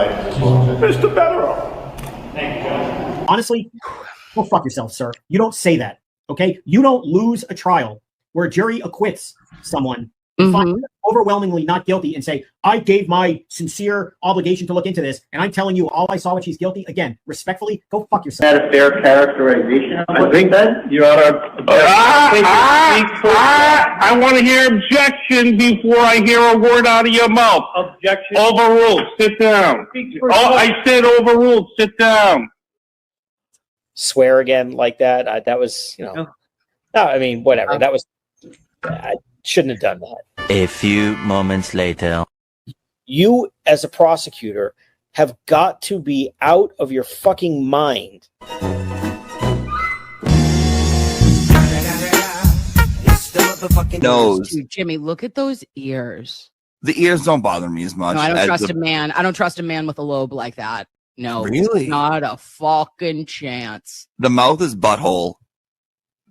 Mr. Betteroff. Thank you, Judge. Honestly, go fuck yourself, sir. You don't say that, okay? You don't lose a trial where a jury acquits someone and finds them overwhelmingly not guilty and say, I gave my sincere obligation to look into this, and I'm telling you all I saw when she's guilty. Again, respectfully, go fuck yourself. Is that a fair characterization of what you said? Your Honor. I want to hear objection before I hear a word out of your mouth. Objection. Overruled. Sit down. Oh, I said overruled. Sit down. Swear again like that. That was, no, I mean, whatever. That was, I shouldn't have done that. A few moments later. You, as a prosecutor, have got to be out of your fucking mind. Nose. Dude, Jimmy, look at those ears. The ears don't bother me as much. No, I don't trust a man. I don't trust a man with a lobe like that. No. Really? Not a fucking chance. The mouth is butthole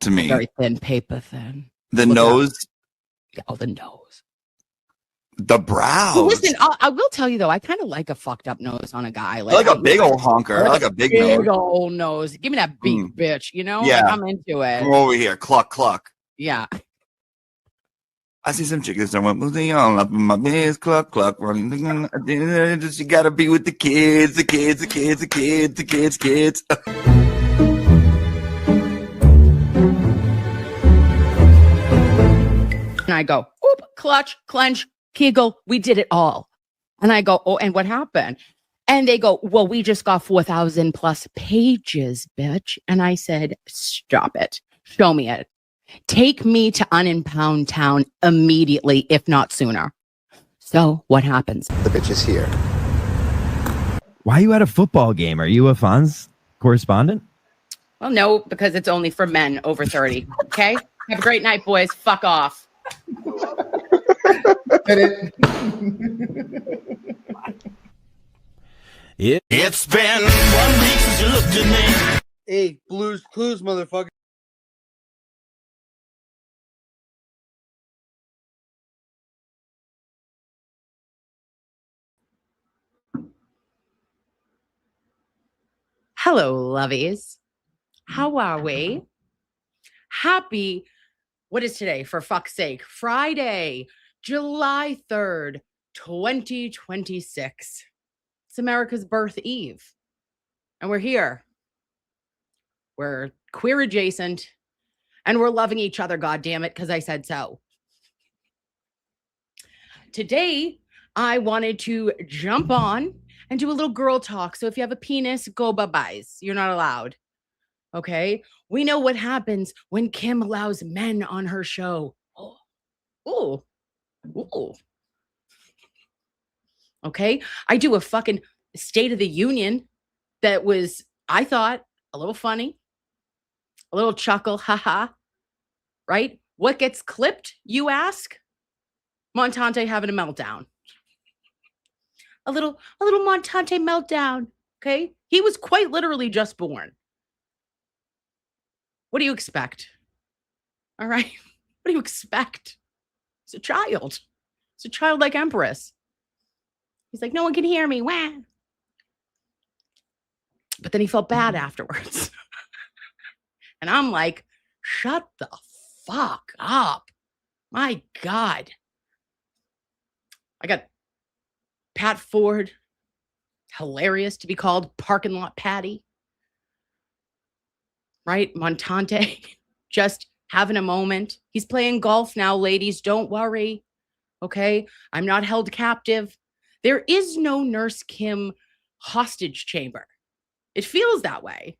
to me. Very thin, paper thin. The Look nose. Oh, the nose. The brows. Well, listen, I will tell you though, I kind of like a fucked up nose on a guy. I like a big old honker. I like a big nose. old nose. Give me that big bitch, you know? Yeah. Like, I'm into it. Come over here. Cluck, cluck. Yeah. I see some chickens that went moving on up in my biz. Cluck, cluck. Running. You gotta be with the kids, the kids, the kids, the kids, the kids, kids. And I go, oop, clutch, clench, kegel. We did it all. And I go, oh, and what happened? And they go, well, we just got 4,000 plus pages, bitch. And I said, stop it. Show me it. Take me to Unimpound Town immediately, if not sooner. So what happens? The bitch is here. Why are you at a football game? Are you a Fonz correspondent? Well, no, because it's only for men over 30. Okay? Have a great night, boys. Fuck off. It's been 1 week since you looked at me. Hey, Blues Clues, motherfucker. Hello, lovies. How are we? Happy, what is today, for fuck's sake? Friday, July 3rd, 2026. It's America's birth eve. And we're here. We're queer adjacent. And we're loving each other, goddammit, because I said so. Today, I wanted to jump on and do a little girl talk. So if you have a penis, go bye-byes. You're not allowed. Okay? We know what happens when Kim allows men on her show. Oh. Ooh. Ooh. Okay? I do a fucking State of the Union that was, I thought, a little funny. A little chuckle. Haha. Right? What gets clipped, you ask? Montante having a meltdown. A little Montante meltdown, okay? He was quite literally just born. What do you expect? All right? What do you expect? It's a child. It's a childlike empress. He's like, no one can hear me. Wah. But then he felt bad afterwards. And I'm like, shut the fuck up. My God. I got Pat Ford, hilarious to be called parking lot Patty, right? Montante, just having a moment. He's playing golf now, ladies. Don't worry. Okay. I'm not held captive. There is no Nurse Kim hostage chamber. It feels that way.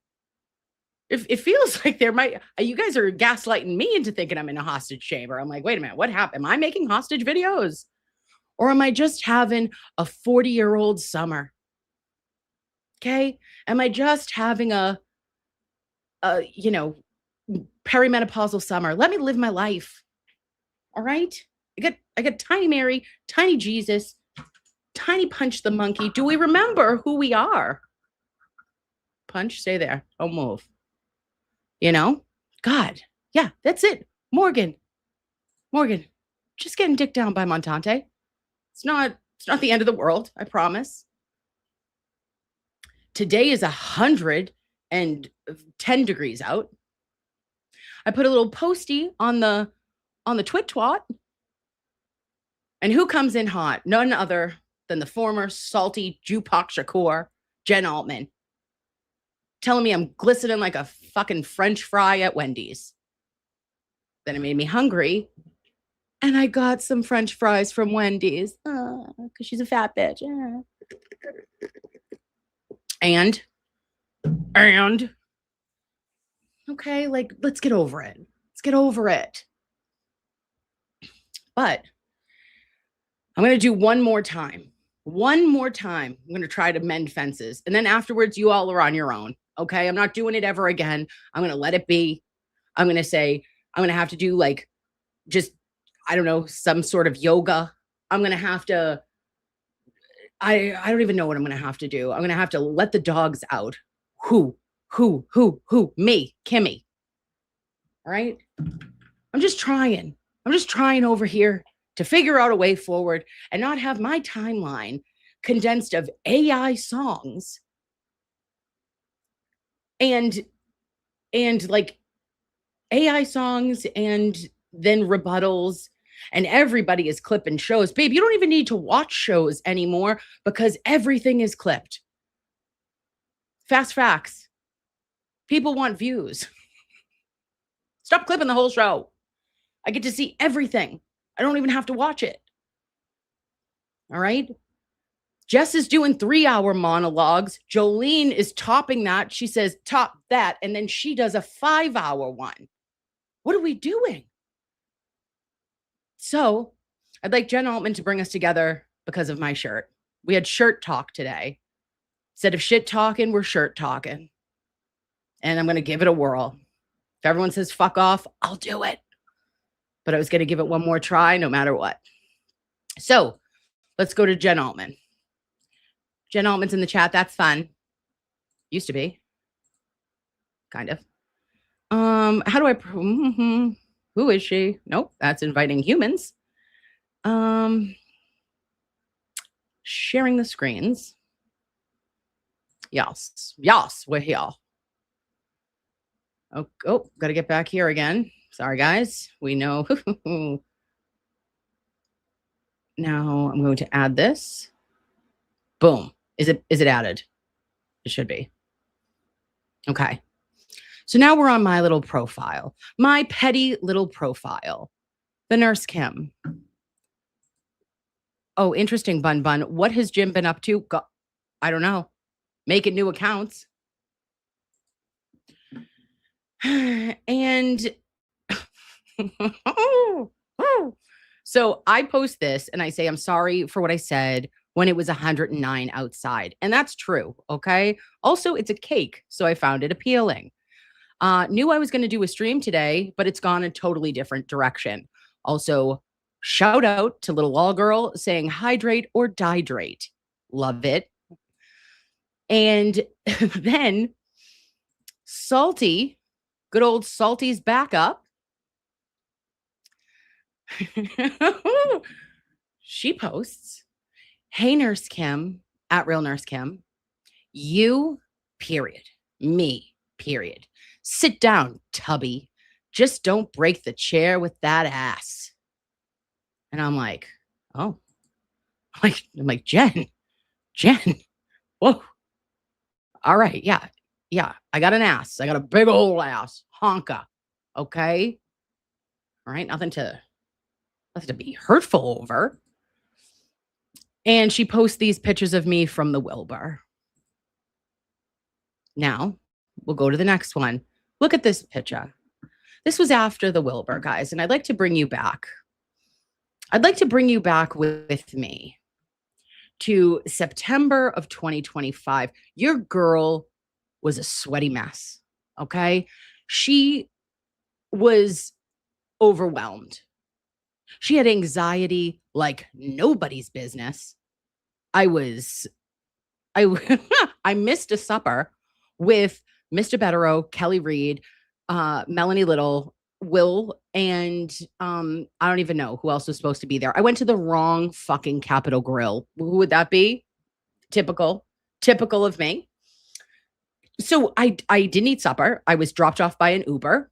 It feels like there might, you guys are gaslighting me into thinking I'm in a hostage chamber. I'm like, wait a minute, what happened? Am I making hostage videos? Or am I just having a 40-year-old summer? Okay? Am I just having a perimenopausal summer? Let me live my life. All right? I got Tiny Mary, Tiny Jesus, Tiny Punch the Monkey. Do we remember who we are? Punch, stay there. Don't move. You know? God. Yeah, that's it. Morgan, just getting dicked down by Montante. It's not the end of the world, I promise. Today is 110 degrees out. I put a little postie on the twit twat. And who comes in hot? None other than the former salty Jupak Shakur, Jen Altman, telling me I'm glistening like a fucking French fry at Wendy's. Then it made me hungry. And I got some French fries from Wendy's. Because she's a fat bitch. And okay, like, let's get over it. Let's get over it. But I'm going to do one more time. One more time. I'm going to try to mend fences. And then afterwards, you all are on your own. Okay. I'm not doing it ever again. I'm going to let it be. I'm going to say, I'm going to have to do like, just, I don't know, some sort of yoga. I'm going to have to, I don't even know what I'm going to have to do. I'm going to have to let the dogs out. Who? Me, Kimmy. All right. I'm just trying over here to figure out a way forward and not have my timeline condensed of AI songs and like AI songs and then rebuttals, and everybody is clipping shows. Babe, you don't even need to watch shows anymore because everything is clipped. Fast facts. People want views. Stop clipping the whole show. I get to see everything. I don't even have to watch it. All right. Jess is doing 3-hour monologues. Jolene is topping that. She says, top that. And then she does a 5-hour one. What are we doing? So I'd like Jen Altman to bring us together because of my shirt. We had shirt talk today. Instead of shit talking, we're shirt talking. And I'm going to give it a whirl. If everyone says fuck off, I'll do it. But I was going to give it one more try no matter what. So let's go to Jen Altman. Jen Altman's in the chat. That's fun. Used to be. Kind of. How do I... Who is she? Nope. That's inviting humans. Sharing the screens. Yes, we're here. Oh, got to get back here again. Sorry, guys. We know. Now I'm going to add this. Boom. Is it added? It should be. Okay. So now we're on my little profile, my petty little profile, the Nurse Kim. Oh, interesting, Bun. What has Jim been up to? I don't know. Making new accounts. And so I post this and I say, I'm sorry for what I said when it was 109 outside. And that's true. Okay. Also, it's a cake. So I found it appealing. Knew I was going to do a stream today, but it's gone a totally different direction. Also, shout out to little wall girl saying hydrate or dihydrate. Love it. And then Salty, good old Salty's back up. She posts, hey, Nurse Kim, at Real Nurse Kim, you, period, me, period. Sit down, tubby. Just don't break the chair with that ass. And I'm like, oh, I'm like, Jen, whoa. All right. Yeah. I got an ass. I got a big old ass. Honka. Okay. All right. Nothing to be hurtful over. And she posts these pictures of me from the Wilbur. Now we'll go to the next one. Look at this picture. This was after the Wilbur, guys. And I'd like to bring you back. I'd like to bring you back with me to September of 2025. Your girl was a sweaty mess. Okay. She was overwhelmed. She had anxiety like nobody's business. I missed a supper with Mr. Betterow, Kelly Reed, Melanie Little, Will, and I don't even know who else was supposed to be there. I went to the wrong fucking Capitol Grill. Who would that be? Typical of me. So I didn't eat supper. I was dropped off by an Uber.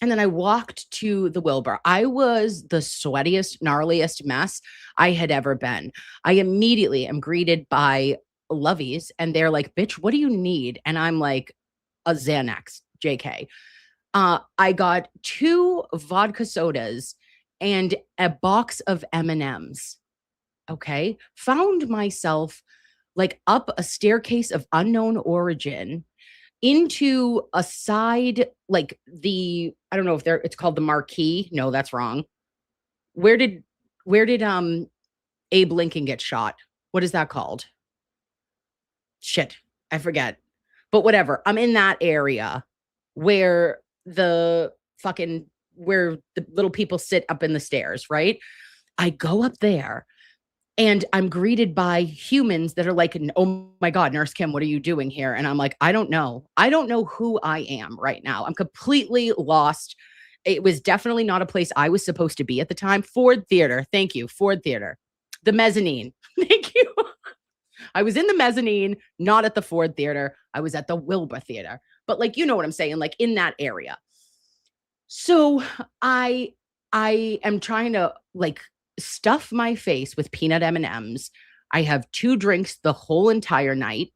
And then I walked to the Wilbur. I was the sweatiest, gnarliest mess I had ever been. I immediately am greeted by lovies and they're like, bitch, what do you need? And I'm like, a Xanax, JK. I got 2 vodka sodas and a box of M&Ms. Okay. Found myself like up a staircase of unknown origin into a side, like I don't know if it's called the Marquee. No, that's wrong. Where did Abe Lincoln get shot? What is that called? Shit, I forget. But whatever. I'm in that area where the little people sit up in the stairs, right? I go up there and I'm greeted by humans that are like, oh my God, Nurse Kim, what are you doing here? And I'm like, I don't know. I don't know who I am right now. I'm completely lost. It was definitely not a place I was supposed to be at the time. Ford Theater. Thank you. Ford Theater. The mezzanine. Thank you. I was in the mezzanine, not at the Ford Theater. I was at the Wilbur Theater. But like, you know what I'm saying? Like in that area. So I am trying to like stuff my face with peanut M&Ms. I have 2 drinks the whole entire night.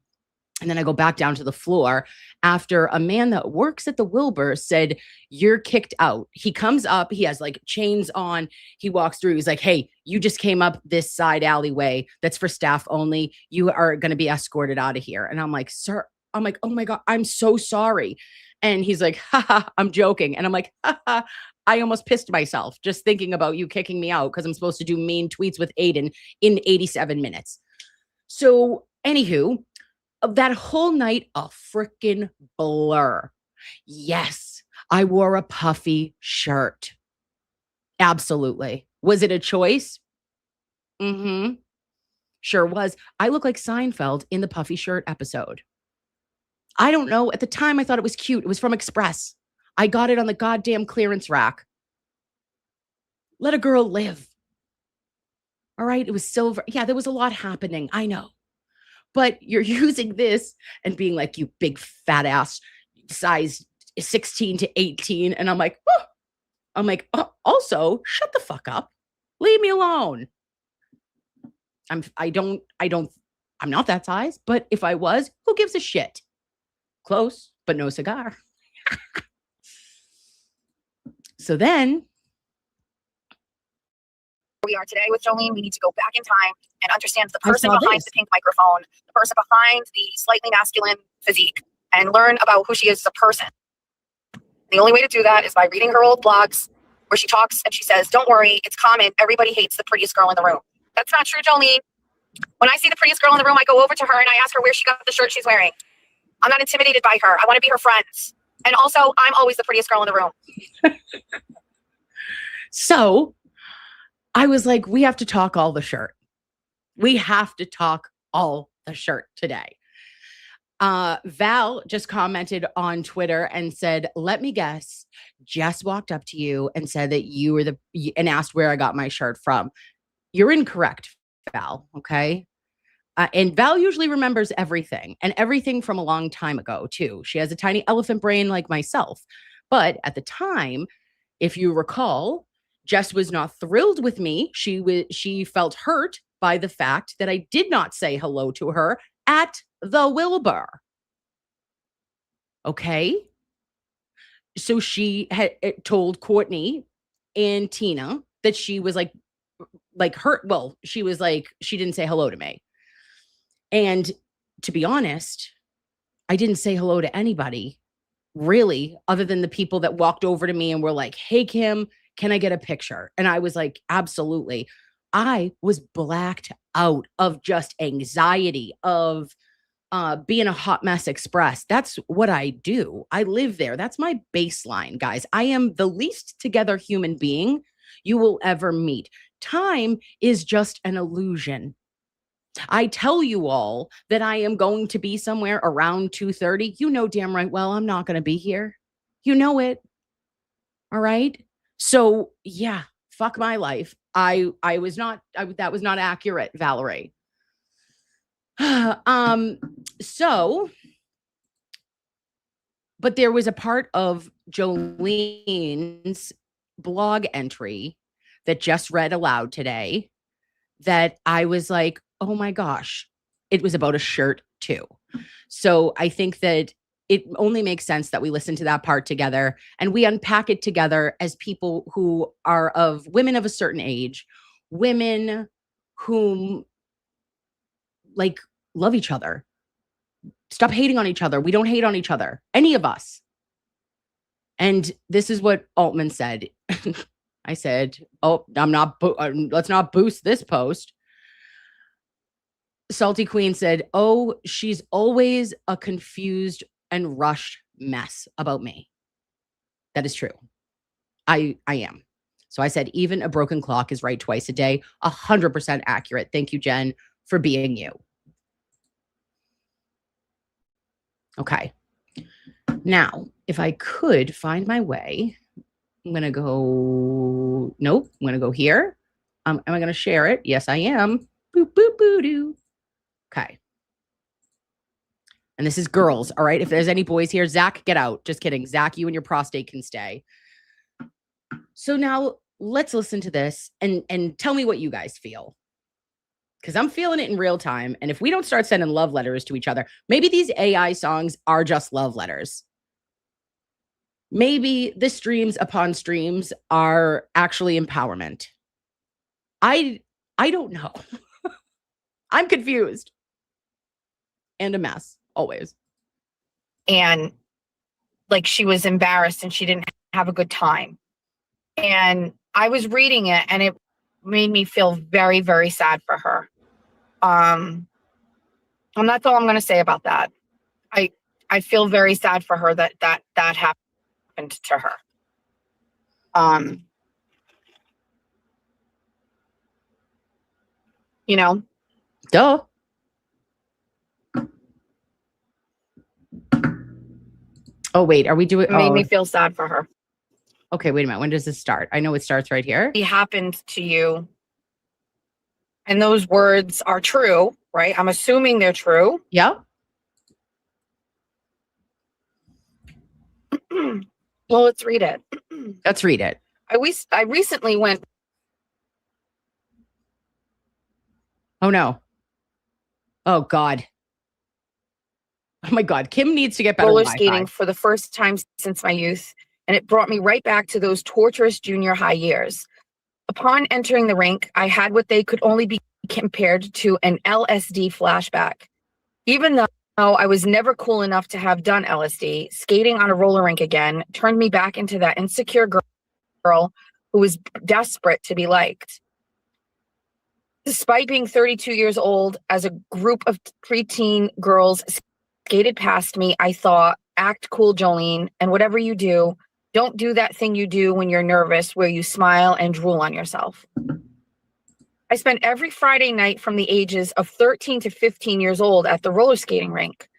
And then I go back down to the floor after a man that works at the Wilbur said, you're kicked out. He comes up, he has like chains on. He walks through. He's like, hey, you just came up this side alleyway. That's for staff only. You are going to be escorted out of here. And I'm like, sir, I'm like, oh my God, I'm so sorry. And he's like, haha, I'm joking. And I'm like, haha, I almost pissed myself just thinking about you kicking me out because I'm supposed to do mean tweets with Aiden in 87 minutes. So anywho, that whole night, a freaking blur. Yes, I wore a puffy shirt. Absolutely. Was it a choice? Mm-hmm. Sure was. I look like Seinfeld in the puffy shirt episode. I don't know. At the time, I thought it was cute. It was from Express. I got it on the goddamn clearance rack. Let a girl live. All right. It was silver. Yeah, there was a lot happening. I know. But you're using this and being like, you big fat ass, size 16 to 18. And I'm like, oh, also, shut the fuck up. Leave me alone. I'm not that size, but if I was, who gives a shit? Close, but no cigar. So then we are today with Jolene, we need to go back in time and understand the person behind the pink microphone, the person behind the slightly masculine physique, and learn about who she is as a person. The only way to do that is by reading her old blogs where she talks and she says, don't worry, it's common. Everybody hates the prettiest girl in the room. That's not true, Jolene. When I see the prettiest girl in the room, I go over to her and I ask her where she got the shirt she's wearing. I'm not intimidated by her. I want to be her friends. And also, I'm always the prettiest girl in the room. So I was like, we have to talk all the shirt. We have to talk all the shirt today. Val just commented on Twitter and said, let me guess, Jess walked up to you and said that you were and asked where I got my shirt from. You're incorrect, Val. Okay. And Val usually remembers everything and everything from a long time ago too. She has a tiny elephant brain like myself. But at the time, if you recall, Jess was not thrilled with me. She felt hurt by the fact that I did not say hello to her at the Wilbur. Okay. So she had told Courtney and Tina that she was like hurt. Well, she was like, she didn't say hello to me. And to be honest, I didn't say hello to anybody really, other than the people that walked over to me and were like, hey, Kim, can I get a picture? And I was like, absolutely. I was blacked out of just anxiety of being a hot mess express. That's what I do. I live there. That's my baseline, guys. I am the least together human being you will ever meet. Time is just an illusion. I tell you all that I am going to be somewhere around 2:30. You know damn right well I'm not going to be here. You know it. All right? So, yeah, fuck my life. That was not accurate, Valerie. So But there was a part of Jolene's blog entry that just read aloud today that I was like, oh my gosh, it was about a shirt too. So I think that it only makes sense that we listen to that part together and we unpack it together as people who are of women of a certain age, women whom like love each other. Stop hating on each other. We don't hate on each other, any of us. And this is what Altman said. I said, oh, let's not boost this post. Salty Queen said, oh, she's always a confused and rushed mess about me. That is true. I am. So I said, even a broken clock is right twice a day. 100% accurate. Thank you, Jen, for being you. Okay. Now, if I could find my way, I'm going to go, nope, I'm going to go here. Am I going to share it? Yes, I am. Boop, boop, boo, doo. Okay. And this is girls, all right? If there's any boys here, Zach, get out. Just kidding. Zach, you and your prostate can stay. So now let's listen to this and tell me what you guys feel. Because I'm feeling it in real time. And if we don't start sending love letters to each other, maybe these AI songs are just love letters. Maybe the streams upon streams are actually empowerment. I don't know. I'm confused. And a mess, always. And like she was embarrassed and she didn't have a good time. And I was reading it and it made me feel very, very sad for her. And that's all I'm going to say about that. I feel very sad for her that happened to her. You know, duh. Oh, wait, are we doing? It made me feel sad for her. Okay, wait a minute. When does this start? I know it starts right here. It happened to you. And those words are true, right? I'm assuming they're true. Yeah. Well, let's read it. Let's read it. I recently went. Oh, no. Oh, God. Oh, my God. Kim needs to get better roller Wi-Fi. Skating for the first time since my youth, and it brought me right back to those torturous junior high years. Upon entering the rink, I had what they could only be compared to an LSD flashback. Even though I was never cool enough to have done LSD, skating on a roller rink again turned me back into that insecure girl who was desperate to be liked. Despite being 32 years old, as a group of preteen girls skated past me, I thought, act cool, Jolene, and whatever you do, don't do that thing you do when you're nervous where you smile and drool on yourself. I spent every Friday night from the ages of 13 to 15 years old at the roller skating rink.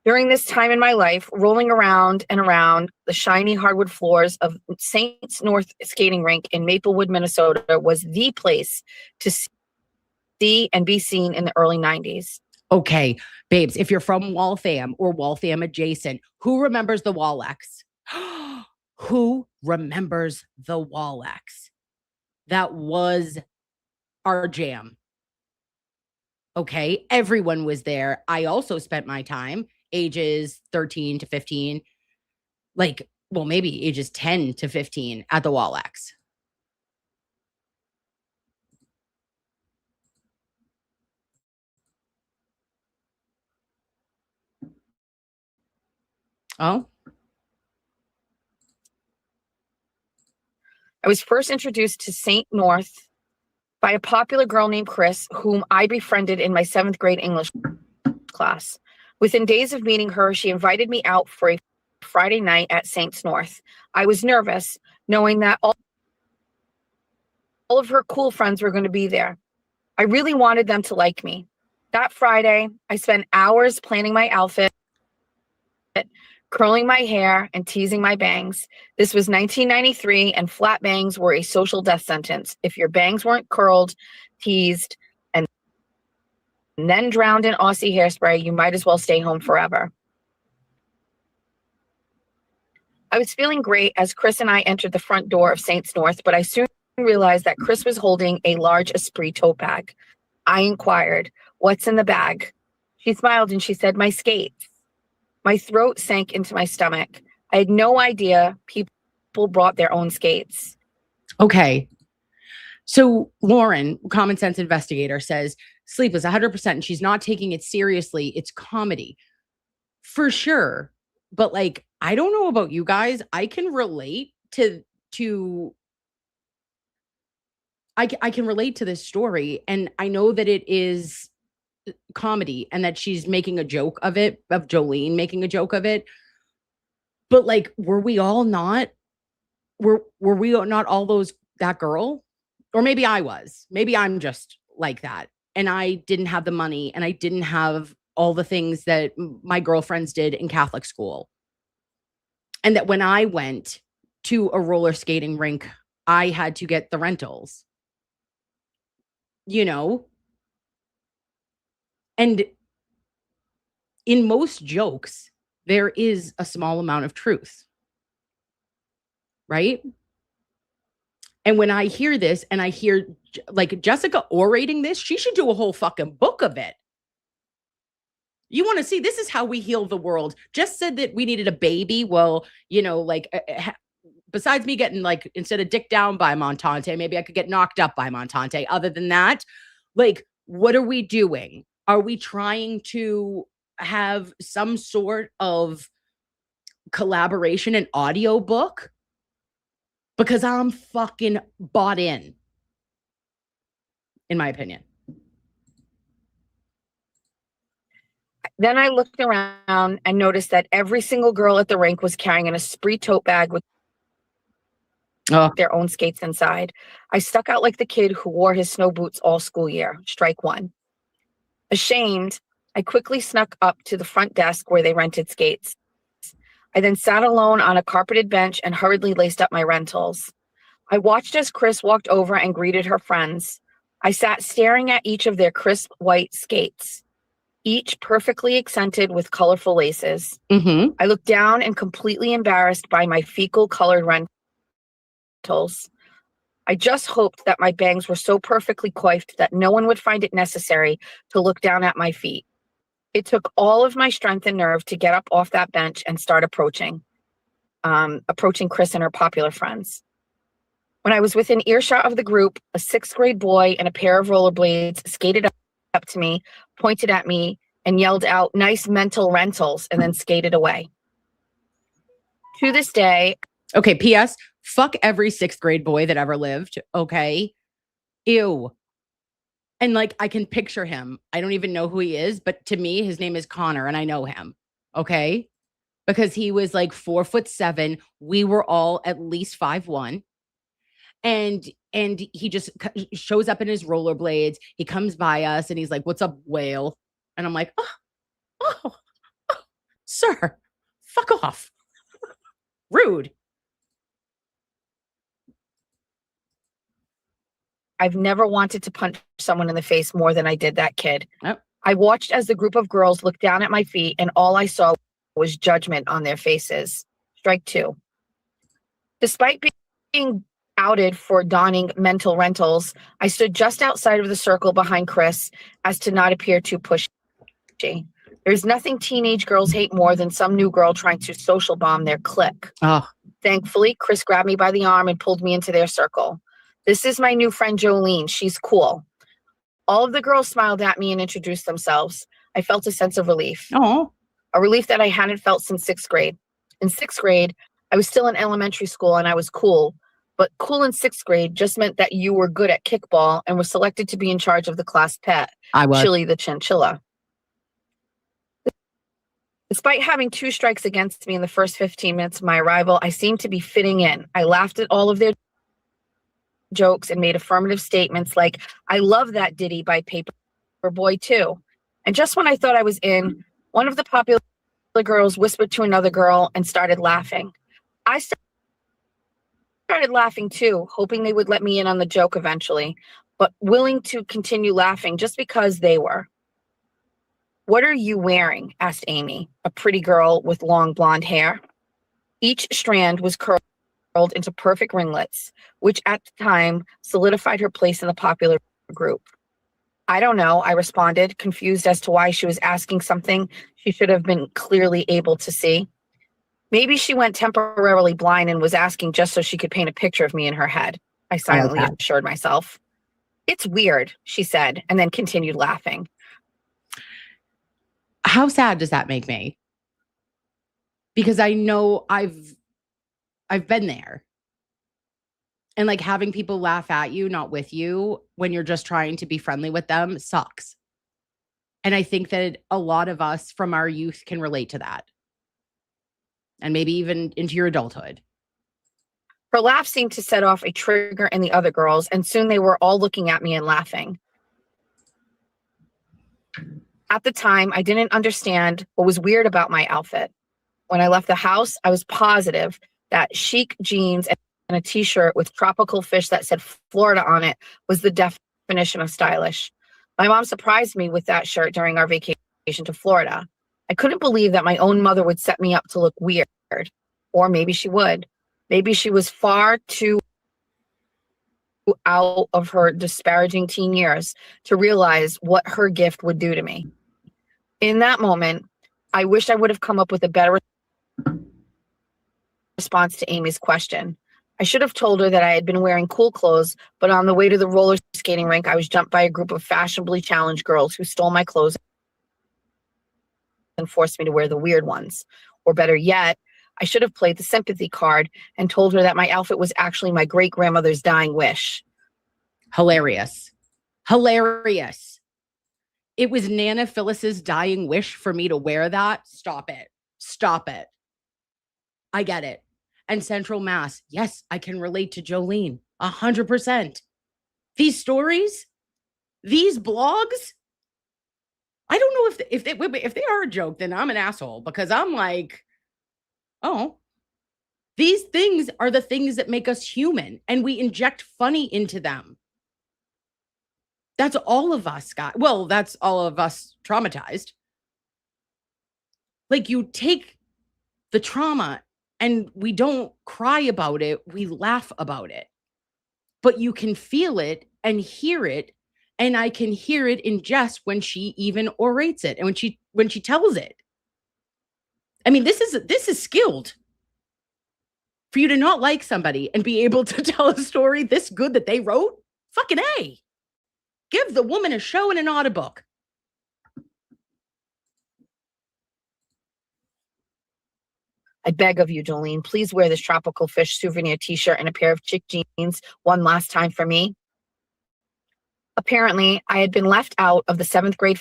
During this time in my life, rolling around and around the shiny hardwood floors of Saints North Skating Rink in Maplewood, Minnesota was the place to see and be seen in the early 90s. Okay, babes, if you're from Waltham or Waltham adjacent, who remembers the Wall-X? Who remembers the Wall-X? That was our jam. Okay, everyone was there. I also spent my time ages 13 to 15, like, well, maybe ages 10 to 15 at the Wall-X. Oh. I was first introduced to St. North by a popular girl named Chris, whom I befriended in my 7th grade English class. Within days of meeting her, she invited me out for a Friday night at St. North. I was nervous, knowing that all of her cool friends were going to be there. I really wanted them to like me. That Friday, I spent hours planning my outfit, curling my hair and teasing my bangs. This was 1993, and flat bangs were a social death sentence. If your bangs weren't curled, teased, and then drowned in Aussie hairspray, you might as well stay home forever. I was feeling great as Chris and I entered the front door of Saints North, but I soon realized that Chris was holding a large Esprit tote bag. I inquired, "What's in the bag?" She smiled and she said, "My skates." My throat sank into my stomach. I had no idea people brought their own skates. Okay. So Lauren, common sense investigator, says Sleepless 100%, and she's not taking it seriously. It's comedy. For sure. But like, I don't know about you guys. I can relate to I can relate to this story, and I know that it is comedy and that she's making a joke of it, of Jolene making a joke of it. But like, were we not all that girl? Or maybe I was. Maybe I'm just like that. And I didn't have the money and I didn't have all the things that my girlfriends did in Catholic school. And that when I went to a roller skating rink, I had to get the rentals. You know? And in most jokes, there is a small amount of truth. Right? And when I hear this and I hear like Jessica orating this, she should do a whole fucking book of it. You want to see, this is how we heal the world. Just said that we needed a baby. Well, you know, like besides me getting like, instead of dick down by Montante, maybe I could get knocked up by Montante. Other than that, like, what are we doing? Are we trying to have some sort of collaboration and audio book? Because I'm fucking bought in my opinion. Then I looked around and noticed that every single girl at the rink was carrying an Esprit tote bag with their own skates inside. I stuck out like the kid who wore his snow boots all school year. Strike one. Ashamed, I quickly snuck up to the front desk where they rented skates. I then sat alone on a carpeted bench and hurriedly laced up my rentals. I watched as Chris walked over and greeted her friends. I sat staring at each of their crisp white skates, each perfectly accented with colorful laces. Mm-hmm. I looked down and completely embarrassed by my fecal colored rentals. I just hoped that my bangs were so perfectly coiffed that no one would find it necessary to look down at my feet. It took all of my strength and nerve to get up off that bench and start approaching Chris and her popular friends. When I was within earshot of the group, a 6th grade boy in a pair of rollerblades skated up to me, pointed at me, and yelled out, "Nice mental rentals," and then skated away. To this day. Okay, P.S. Fuck every 6th grade boy that ever lived. Okay. Ew. And like, I can picture him. I don't even know who he is, but to me, his name is Connor and I know him. Okay. Because he was like 4'7". We were all at least 5'1". And he just shows up in his rollerblades. He comes by us and he's like, "What's up, whale?" And I'm like, oh, sir, fuck off. Rude. I've never wanted to punch someone in the face more than I did that kid. Yep. I watched as the group of girls looked down at my feet and all I saw was judgment on their faces. Strike two. Despite being outed for donning mental rentals, I stood just outside of the circle behind Chris as to not appear too pushy. There's nothing teenage girls hate more than some new girl trying to social bomb their clique. Oh. Thankfully, Chris grabbed me by the arm and pulled me into their circle. "This is my new friend Jolene. She's cool." All of the girls smiled at me and introduced themselves. I felt a sense of relief. Oh. A relief that I hadn't felt since 6th grade. In 6th grade, I was still in elementary school and I was cool. But cool in 6th grade just meant that you were good at kickball and were selected to be in charge of the class pet, I was. Chili the chinchilla. Despite having 2 strikes against me in the first 15 minutes of my arrival, I seemed to be fitting in. I laughed at all of their jokes and made affirmative statements like, "I love that ditty by Paperboy too." And just when I thought I was in, one of the popular girls whispered to another girl and started laughing. I started laughing too, hoping they would let me in on the joke eventually, but willing to continue laughing just because they were. "What are you wearing?" asked Amy, a pretty girl with long blonde hair. Each strand was curled into perfect ringlets, which at the time solidified her place in the popular group. I don't know, I responded, confused as to why she was asking something she should have been clearly able to see. Maybe she went temporarily blind and was asking just so she could paint a picture of me in her head, I silently assured myself. It's weird, she said, and then continued laughing. How sad does that make me? Because I know I've been there. And like having people laugh at you, not with you, when you're just trying to be friendly with them sucks. And I think that a lot of us from our youth can relate to that. And maybe even into your adulthood. Her laugh seemed to set off a trigger in the other girls, and soon they were all looking at me and laughing. At the time, I didn't understand what was weird about my outfit. When I left the house, I was positive that chic jeans and a t-shirt with tropical fish that said Florida on it was the definition of stylish. My mom surprised me with that shirt during our vacation to Florida. I couldn't believe that my own mother would set me up to look weird. Or maybe she would. Maybe she was far too out of her disparaging teen years to realize what her gift would do to me. In that moment, I wish I would have come up with a better response to Amy's question. I should have told her that I had been wearing cool clothes, but on the way to the roller skating rink, I was jumped by a group of fashionably challenged girls who stole my clothes and forced me to wear the weird ones. Or better yet, I should have played the sympathy card and told her that my outfit was actually my great-grandmother's dying wish. Hilarious. Hilarious. It was Nana Phyllis's dying wish for me to wear that. Stop it. Stop it. I get it. And Central Mass. Yes, I can relate to Jolene. 100%. These stories, these blogs, I don't know if they are a joke, then I'm an asshole, because I'm like, oh, these things are the things that make us human, and we inject funny into them. That's all of us, guys. Well, that's all of us traumatized. Like, you take the trauma and we don't cry about it, we laugh about it. But you can feel it and hear it, and I can hear it in Jess when she even orates it and when she tells it. I mean, this is skilled. For you to not like somebody and be able to tell a story this good that they wrote, fucking A. Give the woman a show and an audiobook. I beg of you, Jolene, please wear this tropical fish souvenir t-shirt and a pair of chick jeans one last time for me. Apparently, I had been left out of the 7th grade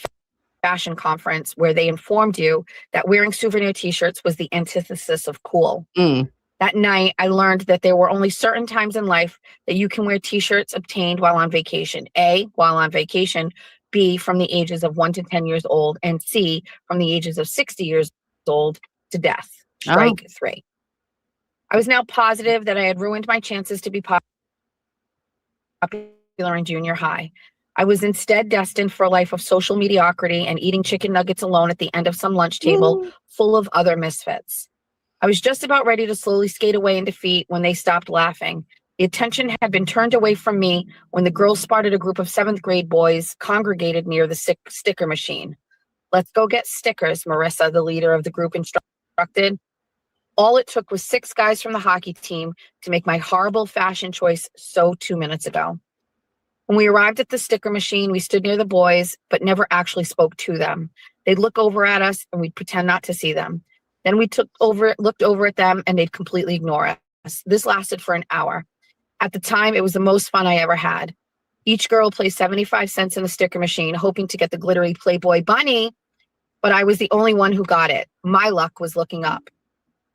fashion conference where they informed you that wearing souvenir t-shirts was the antithesis of cool. That night, I learned that there were only certain times in life that you can wear t-shirts obtained while on vacation. A, while on vacation. B, from the ages of 1 to 10 years old. And C, from the ages of 60 years old to death. Strike 3. I was now positive that I had ruined my chances to be popular in junior high. I was instead destined for a life of social mediocrity and eating chicken nuggets alone at the end of some lunch table full of other misfits. I was just about ready to slowly skate away in defeat when they stopped laughing. The attention had been turned away from me when the girls spotted a group of 7th grade boys congregated near the sticker machine. Let's go get stickers, Marissa, the leader of the group, instructed. All it took was 6 guys from the hockey team to make my horrible fashion choice so 2 minutes ago. When we arrived at the sticker machine, we stood near the boys, but never actually spoke to them. They'd look over at us and we'd pretend not to see them. Then we looked over at them and they'd completely ignore us. This lasted for an hour. At the time, it was the most fun I ever had. Each girl placed 75 cents in the sticker machine, hoping to get the glittery Playboy bunny, but I was the only one who got it. My luck was looking up.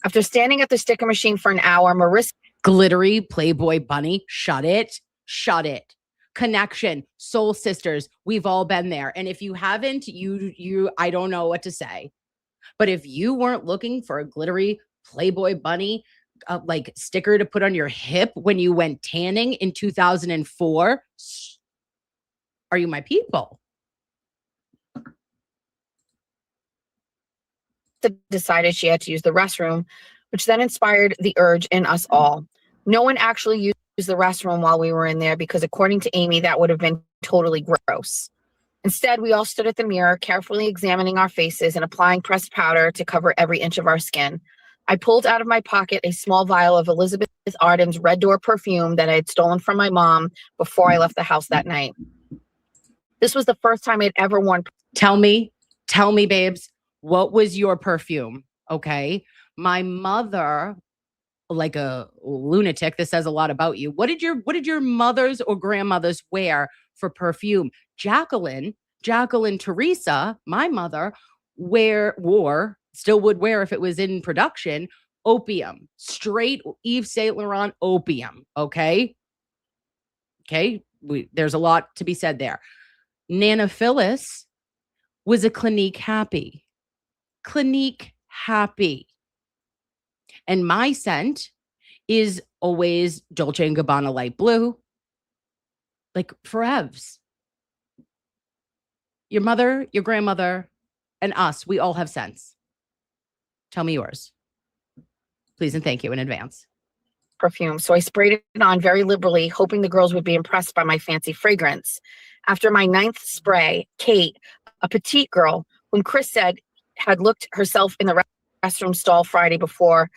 After standing at the sticker machine for an hour, Marissa... Glittery Playboy bunny, shut it. Shut it. Connection, soul sisters, we've all been there. And if you haven't, I don't know what to say. But if you weren't looking for a glittery Playboy bunny, like sticker to put on your hip when you went tanning in 2004, are you my people? Decided she had to use the restroom. which then inspired the urge in us all. No one actually used the restroom while we were in there because, according to Amy, that would have been totally gross. Instead, we all stood at the mirror, carefully examining our faces and applying pressed powder to cover every inch of our skin. I pulled out of my pocket a small vial of Elizabeth Arden's Red Door perfume that I had stolen from my mom before I left the house that night. This was the first time I'd ever worn. Tell me, babes, what was your perfume? Okay. My mother, like a lunatic, this says a lot about you. What did your mothers or grandmothers wear for perfume? Jacqueline Teresa, my mother, still would wear if it was in production, opium, straight Yves Saint Laurent opium. Okay. There's a lot to be said there. Nana Phyllis was a Clinique Happy. And my scent is always Dolce & Gabbana light blue, like forevs. Your mother, your grandmother, and us, we all have scents. Tell me yours. Please and thank you in advance. Perfume. So I sprayed it on very liberally, hoping the girls would be impressed by my fancy fragrance. After my 9th spray, Kate, a petite girl whom Chris said had looked herself in the restroom stall Friday before,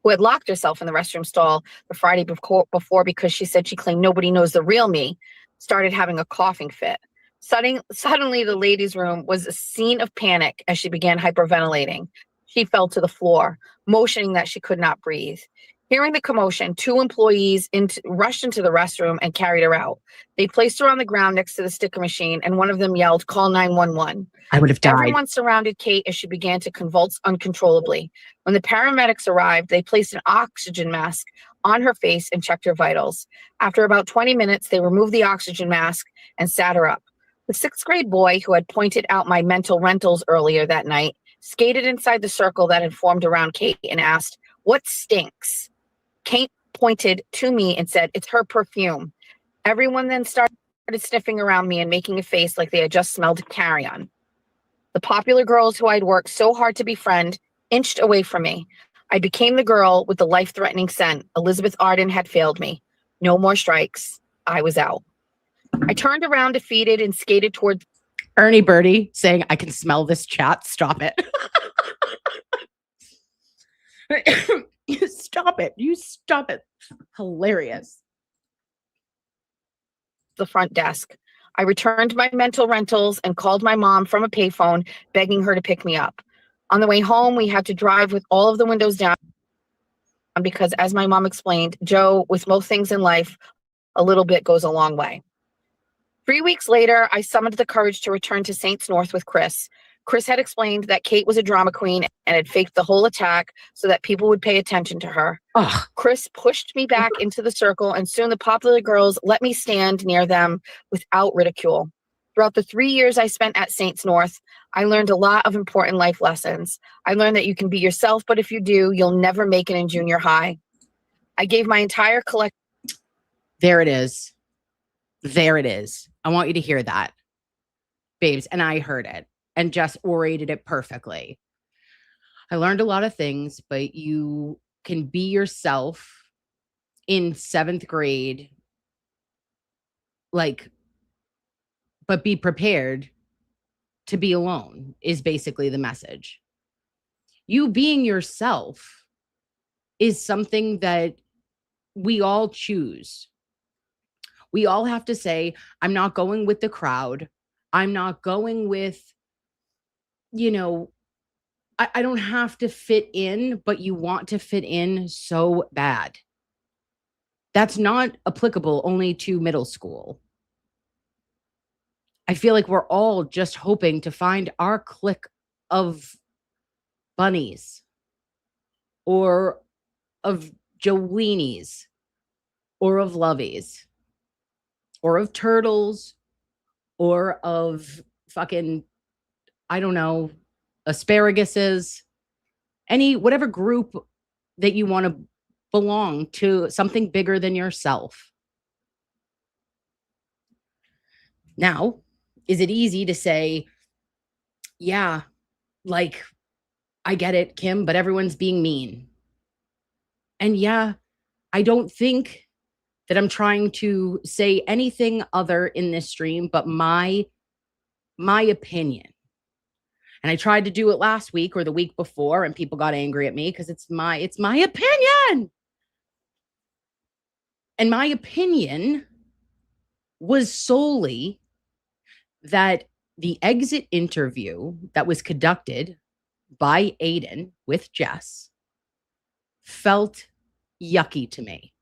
who had locked herself in the restroom stall the Friday before because she said she claimed nobody knows the real me, started having a coughing fit. Suddenly, the ladies' room was a scene of panic as she began hyperventilating. She fell to the floor, motioning that she could not breathe. Hearing the commotion, 2 employees rushed into the restroom and carried her out. They placed her on the ground next to the sticker machine, and one of them yelled, "Call 911." I would have died. Everyone surrounded Kate as she began to convulse uncontrollably. When the paramedics arrived, they placed an oxygen mask on her face and checked her vitals. After about 20 minutes, they removed the oxygen mask and sat her up. The 6th grade boy who had pointed out my mental rentals earlier that night skated inside the circle that had formed around Kate and asked, "What stinks?" Kate pointed to me and said, "It's her perfume." Everyone then started sniffing around me and making a face like they had just smelled carrion. The popular girls who I'd worked so hard to befriend inched away from me. I became the girl with the life-threatening scent. Elizabeth Arden had failed me. No more strikes. I was out. I turned around defeated and skated towards Ernie Birdie saying, "I can smell this chat. Stop it." You stop it. Hilarious. the front desk. I returned my mental rentals and called my mom from a payphone, begging her to pick me up. On the way home, we had to drive with all of the windows down because, as my mom explained, Joe, with most things in life, a little bit goes a long way. 3 weeks later, I summoned the courage to return to Saints North with Chris. Chris had explained that Kate was a drama queen and had faked the whole attack so that people would pay attention to her. Ugh. Chris pushed me back into the circle, and soon the popular girls let me stand near them without ridicule. Throughout the 3 years I spent at Saints North, I learned a lot of important life lessons. I learned that you can be yourself, but if you do, you'll never make it in junior high. I gave my entire collection. There it is. There it is. I want you to hear that, babes. And I heard it and just orated it perfectly. I learned a lot of things, but you can be yourself in 7th grade, but be prepared to be alone is basically the message. You being yourself is something that we all choose. We all have to say, I'm not going with the crowd. I'm not going with, I don't have to fit in, but you want to fit in so bad. That's not applicable only to middle school. I feel like we're all just hoping to find our clique of bunnies or of Joleenies or of lovies or of turtles or of fucking, I don't know, asparaguses, whatever group that you want to belong to, something bigger than yourself. Now, is it easy to say, yeah, I get it, Kim, but everyone's being mean? And yeah, I don't think that I'm trying to say anything other in this stream but my opinion. And I tried to do it last week or the week before, and people got angry at me because it's my opinion. And my opinion was solely that the exit interview that was conducted by Aiden with Jess felt yucky to me.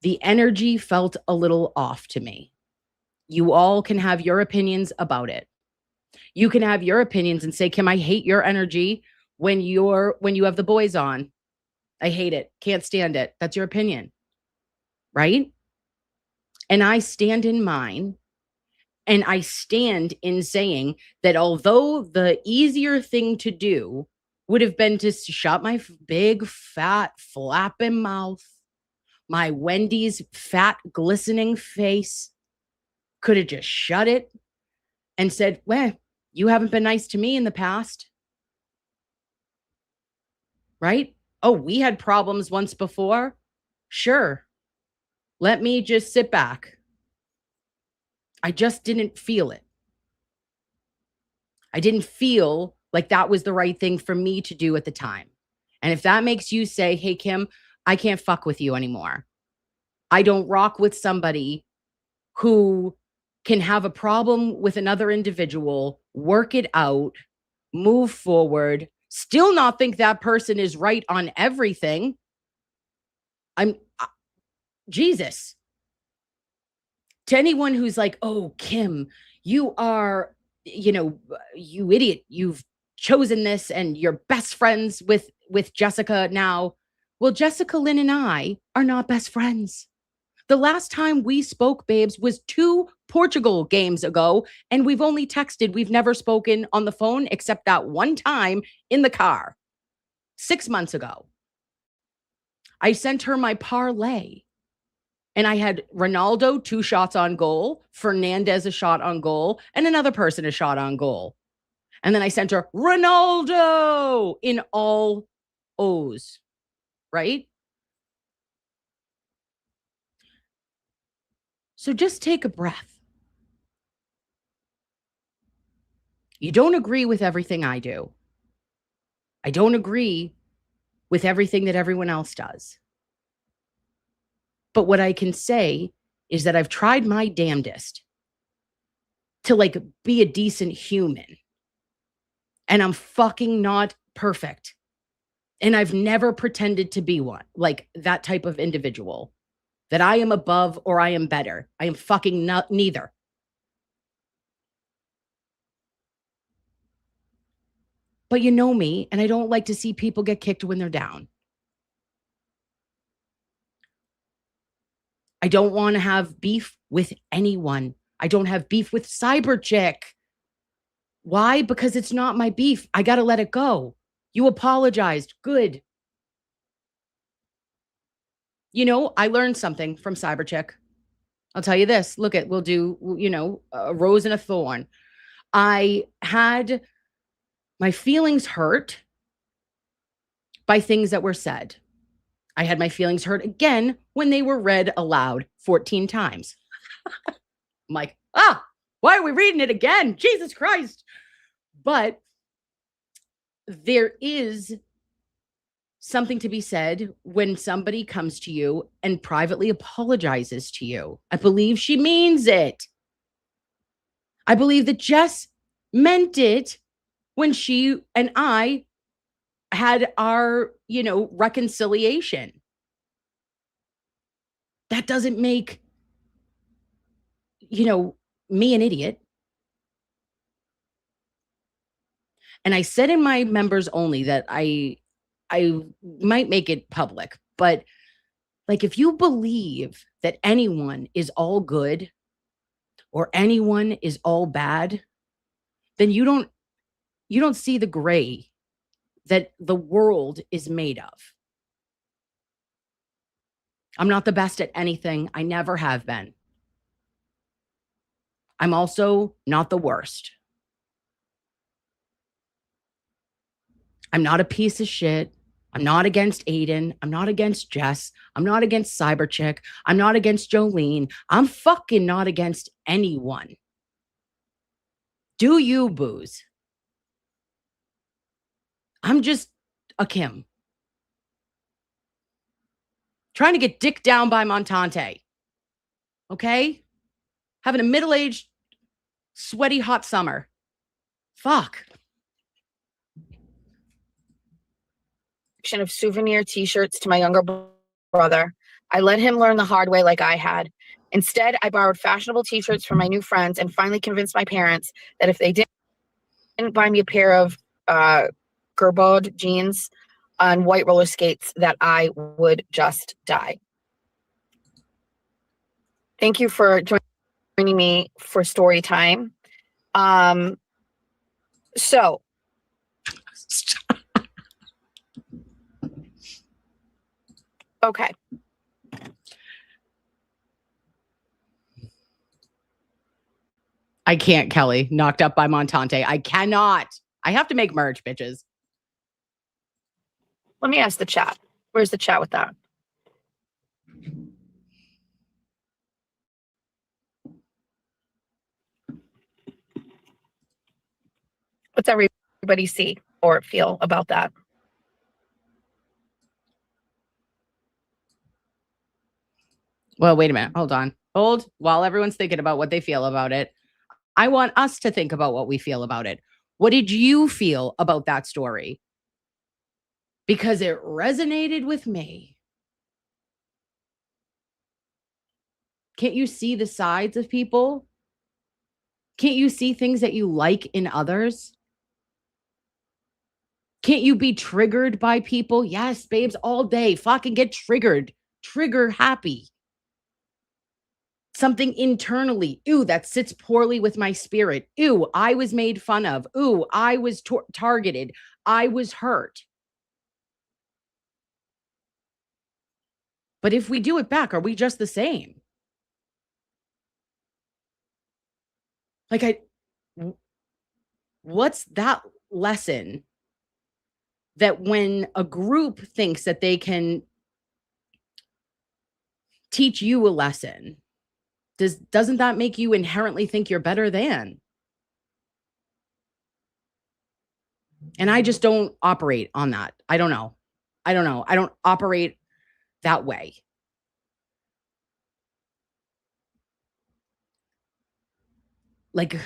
The energy felt a little off to me. You all can have your opinions about it. You can have your opinions and say, Kim, I hate your energy when you have the boys on. I hate it. Can't stand it. That's your opinion. Right? And I stand in mine. And I stand in saying that although the easier thing to do would have been to shut my big, fat, flapping mouth, my Wendy's fat, glistening face, could have just shut it and said, well, you haven't been nice to me in the past. Right? Oh, we had problems once before. Sure. Let me just sit back. I just didn't feel it. I didn't feel like that was the right thing for me to do at the time. And if that makes you say, hey, Kim, I can't fuck with you anymore. I don't rock with somebody who can have a problem with another individual, work it out, move forward, still not think that person is right on everything. Jesus. To anyone who's like, oh, Kim, you are, you idiot. You've chosen this and you're best friends with Jessica now. Well, Jessica Lynn and I are not best friends. The last time we spoke, babes, was 2 Portugal games ago, and we've only texted. We've never spoken on the phone except that one time in the car 6 months ago. I sent her my parlay, and I had Ronaldo 2 shots on goal, Fernandez a shot on goal, and another person a shot on goal. And then I sent her Ronaldo in all O's, right? So just take a breath. You don't agree with everything I do. I don't agree with everything that everyone else does. But what I can say is that I've tried my damnedest to be a decent human. And I'm fucking not perfect. And I've never pretended to be one, like that type of individual. That I am above or I am better. I am fucking neither. But you know me, and I don't like to see people get kicked when they're down. I don't want to have beef with anyone. I don't have beef with Cyberchick. Why? Because it's not my beef. I got to let it go. You apologized. Good. I learned something from Cyberchick. I'll tell you this. Look, we'll do, a rose and a thorn. I had my feelings hurt by things that were said. I had my feelings hurt again when they were read aloud 14 times. I'm like, why are we reading it again? Jesus Christ. But there is something to be said when somebody comes to you and privately apologizes to you. I believe she means it. I believe that Jess meant it when she and I had our, reconciliation. That doesn't make, me an idiot. And I said in my members only that I might make it public, but if you believe that anyone is all good or anyone is all bad, then you don't see the gray that the world is made of. I'm not the best at anything. I never have been. I'm also not the worst. I'm not a piece of shit. I'm not against Aiden. I'm not against Jess. I'm not against Cyberchick. I'm not against Jolene. I'm fucking not against anyone. Do you, booze? I'm just a Kim. Trying to get dicked down by Montante. Okay? Having a middle-aged, sweaty, hot summer. Fuck. Of souvenir t-shirts to my younger brother. I let him learn the hard way like I had. Instead, I borrowed fashionable t-shirts from my new friends and finally convinced my parents that if they didn't buy me a pair of Gerbaud jeans on white roller skates, that I would just die. Thank you for joining me for story time. So okay. I can't, Kelly. Knocked up by Montante. I cannot. I have to make merch, bitches. Let me ask the chat. Where's the chat with that? What's everybody see or feel about that? Well, wait a minute. Hold on. Hold. While everyone's thinking about what they feel about it, I want us to think about what we feel about it. What did you feel about that story? Because it resonated with me. Can't you see the sides of people? Can't you see things that you like in others? Can't you be triggered by people? Yes, babes, all day. Fucking get triggered. Trigger happy. Something internally. Ooh, that sits poorly with my spirit. Ooh, I was made fun of. Ooh, I was targeted. I was hurt. But if we do it back, are we just the same? Like, what's that lesson that when a group thinks that they can teach you a lesson, doesn't that make you inherently think you're better than? And I just don't operate on that. I don't know. I don't operate that way. Like,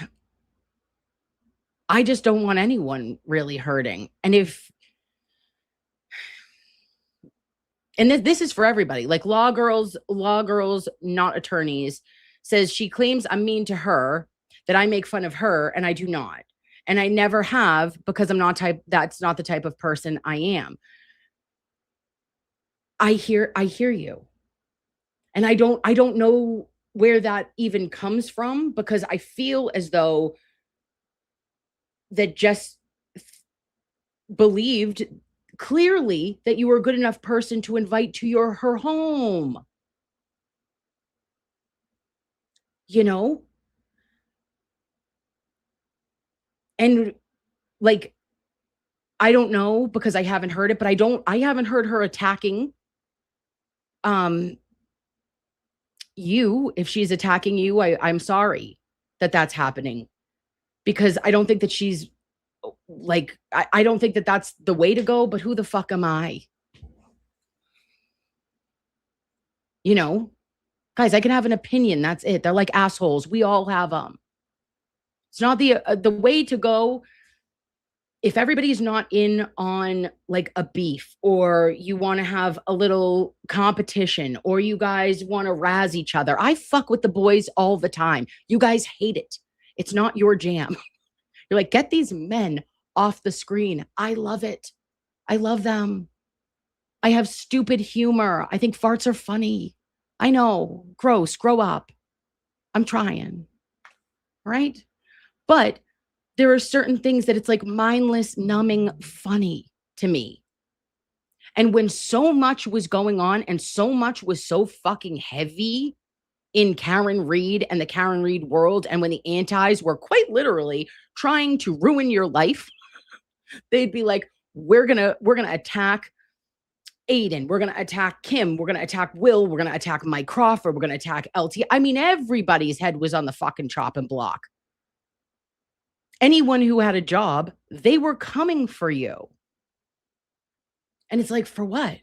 I just don't want anyone really hurting. And this is for everybody. Like law girls, not attorneys, says she claims I'm mean to her, that I make fun of her, and I do not. And I never have, because that's not the type of person I am. I hear you. And I don't know where that even comes from, because I feel as though that Jess believed clearly that you were a good enough person to invite to her home. You know? And like, I don't know, because I haven't heard it, but I haven't heard her attacking you. If she's attacking you, I'm sorry that that's happening, because I don't think that she's like, I don't think that that's the way to go, but who the fuck am I? You know, guys, I can have an opinion. That's it. They're like assholes. We all have them. It's not the way to go. If everybody's not in on like a beef, or you want to have a little competition, or you guys want to razz each other. I fuck with the boys all the time. You guys hate it. It's not your jam. You're like, get these men off the screen. I love it. I love them. I have stupid humor. I think farts are funny. I know. Gross. Grow up. I'm trying. Right? But there are certain things that it's like mindless, numbing, funny to me. And when so much was going on and so much was so fucking heavy in Karen Read and the Karen Read world, and when the antis were quite literally trying to ruin your life, they'd be like, we're gonna attack Aiden, we're going to attack Kim, we're going to attack Will, we're going to attack Mike Crawford, we're going to attack LT. I mean, everybody's head was on the fucking chopping block. Anyone who had a job, they were coming for you. And it's like, for what?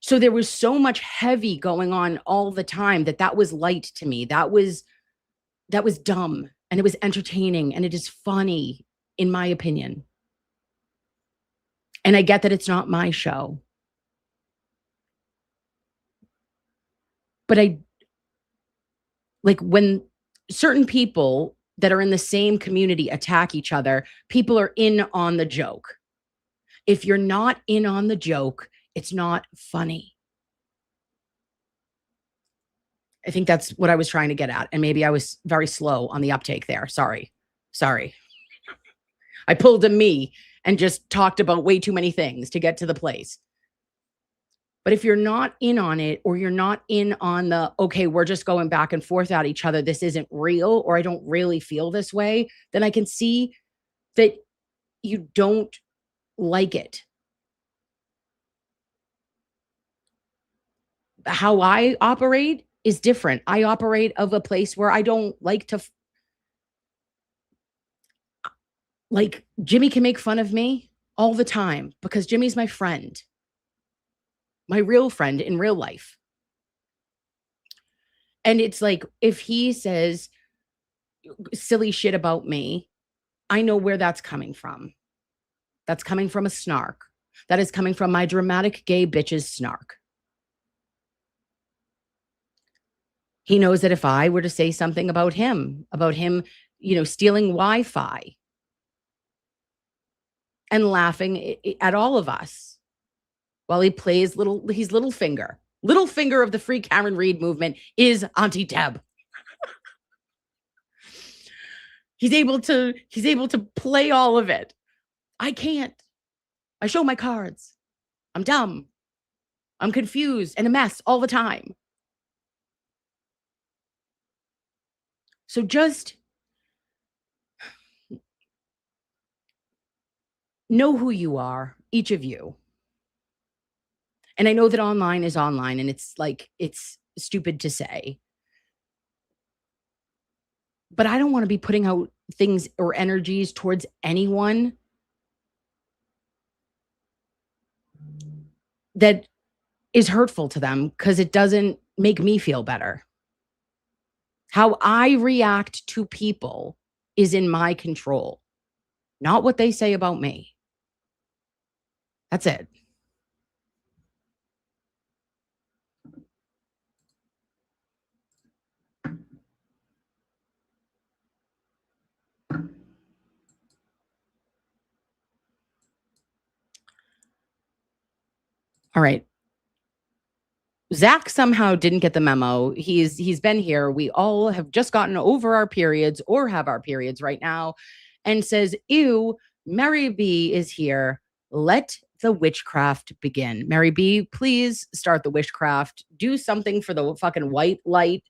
So there was so much heavy going on all the time that was light to me. That was dumb, and it was entertaining, and it is funny, in my opinion. And I get that it's not my show. But when certain people that are in the same community attack each other, people are in on the joke. If you're not in on the joke, it's not funny. I think that's what I was trying to get at. And maybe I was very slow on the uptake there. Sorry. I pulled a me and just talked about way too many things to get to the place. But if you're not in on it, or you're not in on the, okay, we're just going back and forth at each other, this isn't real, or I don't really feel this way, then I can see that you don't like it. How I operate is different. I operate of a place where I don't like to, like, Jimmy can make fun of me all the time because Jimmy's my friend. My real friend in real life. And it's like, if he says silly shit about me, I know where that's coming from. That's coming from a snark. That is coming from my dramatic gay bitch's snark. He knows that if I were to say something about him, stealing Wi-Fi and laughing at all of us while he plays his little finger. Little finger of the Free Karen Read movement is Auntie Deb. He's able to play all of it. I can't. I show my cards. I'm dumb. I'm confused and a mess all the time. So just know who you are, each of you. And I know that online is online, and it's stupid to say. But I don't want to be putting out things or energies towards anyone that is hurtful to them, because it doesn't make me feel better. How I react to people is in my control, not what they say about me. That's it. All right. Zach somehow didn't get the memo. He's been here. We all have just gotten over our periods or have our periods right now, and says, ew, Mary B is here. Let the witchcraft begin. Mary B, please start the witchcraft. Do something for the fucking white light.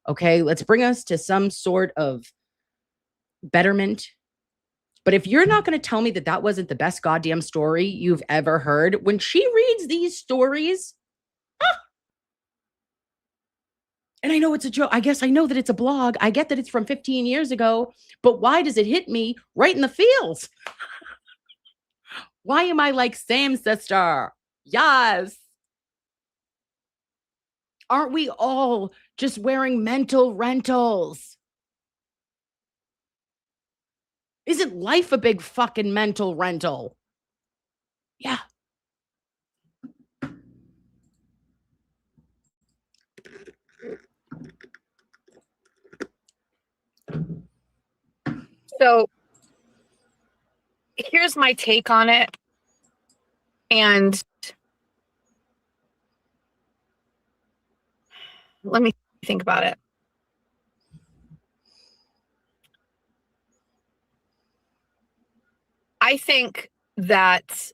Okay, let's bring us to some sort of betterment. But if you're not going to tell me that wasn't the best goddamn story you've ever heard, when she reads these stories, and I know it's a joke. I guess I know that it's a blog. I get that it's from 15 years ago, but why does it hit me right in the feels? Why am I like, same sister? Yes. Aren't we all just wearing mental rentals? Isn't life a big fucking mental rental? Yeah. So here's my take on it. And let me think about it. I think that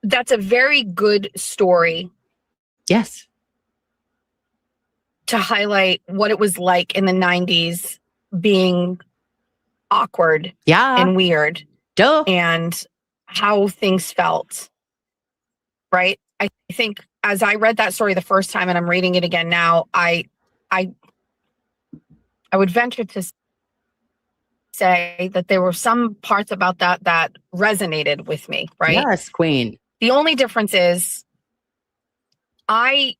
that's a very good story. Yes. To highlight what it was like in the 90s being awkward and weird. Duh. and how things felt, right? I think as I read that story the first time and I'm reading it again now, I would venture to say that there were some parts about that resonated with me, right? Yes, queen. The only difference is I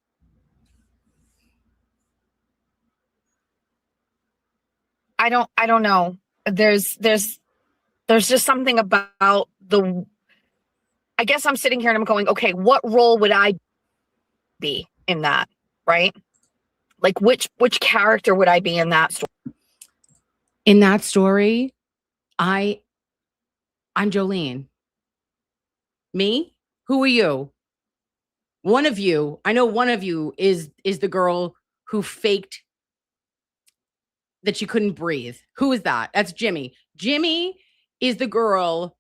don't know. There's just something about I guess I'm sitting here and I'm going, okay, what role would I be in that, right? Like which character would I be in that story? In that story, I'm Jolene. Me? Who are you? One of you, I know one of you is the girl who faked that she couldn't breathe. Who is that? That's Jimmy. Jimmy is the girl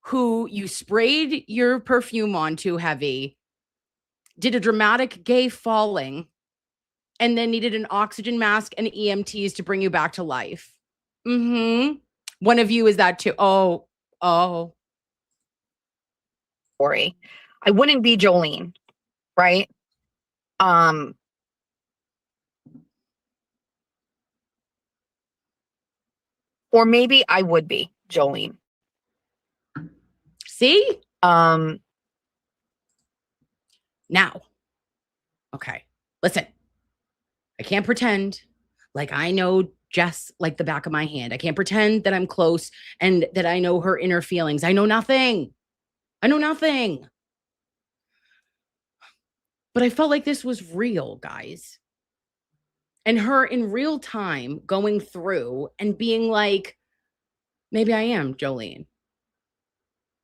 who you sprayed your perfume on too heavy, did a dramatic gay falling, and then needed an oxygen mask and EMTs to bring you back to life. One of you is that too. Oh. Story. I wouldn't be Jolene, right? Or maybe I would be Jolene. See? Now. Okay. Listen. I can't pretend like I know Jess like the back of my hand. I can't pretend that I'm close and that I know her inner feelings. I know nothing. But I felt like this was real, guys. And her in real time going through and being like, maybe I am Jolene,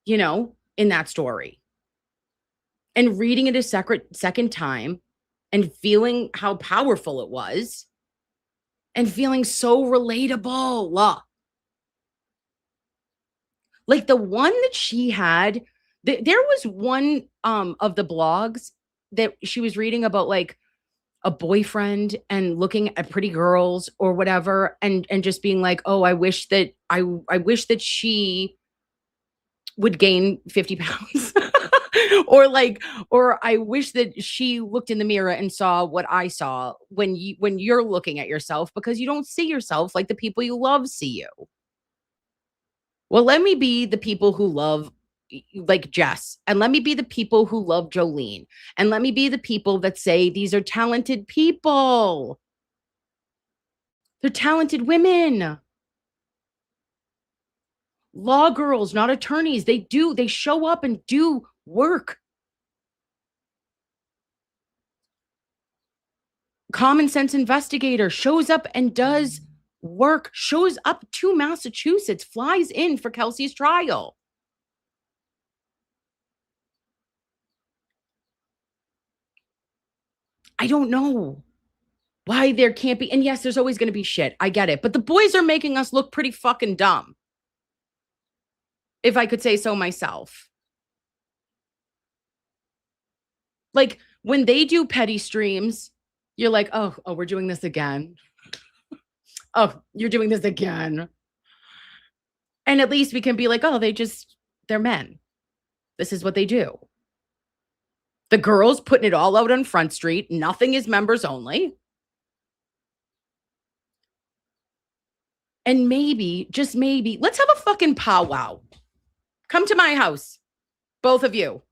in that story. And reading it a second time and feeling how powerful it was and feeling so relatable. Like the one that she had, there was one of the blogs that she was reading about like a boyfriend and looking at pretty girls or whatever and just being like, oh, I wish that she would gain 50 pounds. or I wish that she looked in the mirror and saw what I saw when you're looking at yourself, because you don't see yourself like the people you love see you. Well, let me be the people who love like Jess, and let me be the people who love Jolene, and let me be the people that say these are talented people. They're talented women. Law girls, not attorneys. They show up and do work. Common sense investigator shows up and does work, shows up to Massachusetts, flies in for Kelsey's trial. I don't know why there can't be. And yes, there's always going to be shit. I get it. But the boys are making us look pretty fucking dumb, if I could say so myself. Like when they do petty streams, you're like, oh, we're doing this again. Oh, you're doing this again. And at least we can be like, oh, they're men. This is what they do. The girls putting it all out on Front Street. Nothing is members only. And maybe, just maybe, let's have a fucking powwow. Come to my house. Both of you.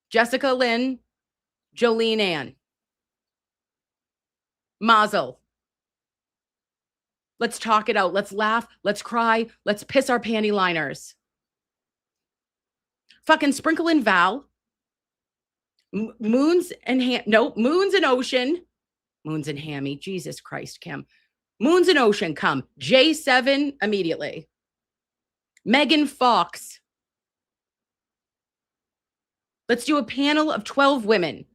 Jessica Lynn, Jolene Ann. Mazel. Let's talk it out. Let's laugh. Let's cry. Let's piss our panty liners. Fucking sprinkle in Val. Moons and Ocean. Moons and Hammy. Jesus Christ, Kim. Moons and Ocean come. J7 immediately. Megan Fox. Let's do a panel of 12 women.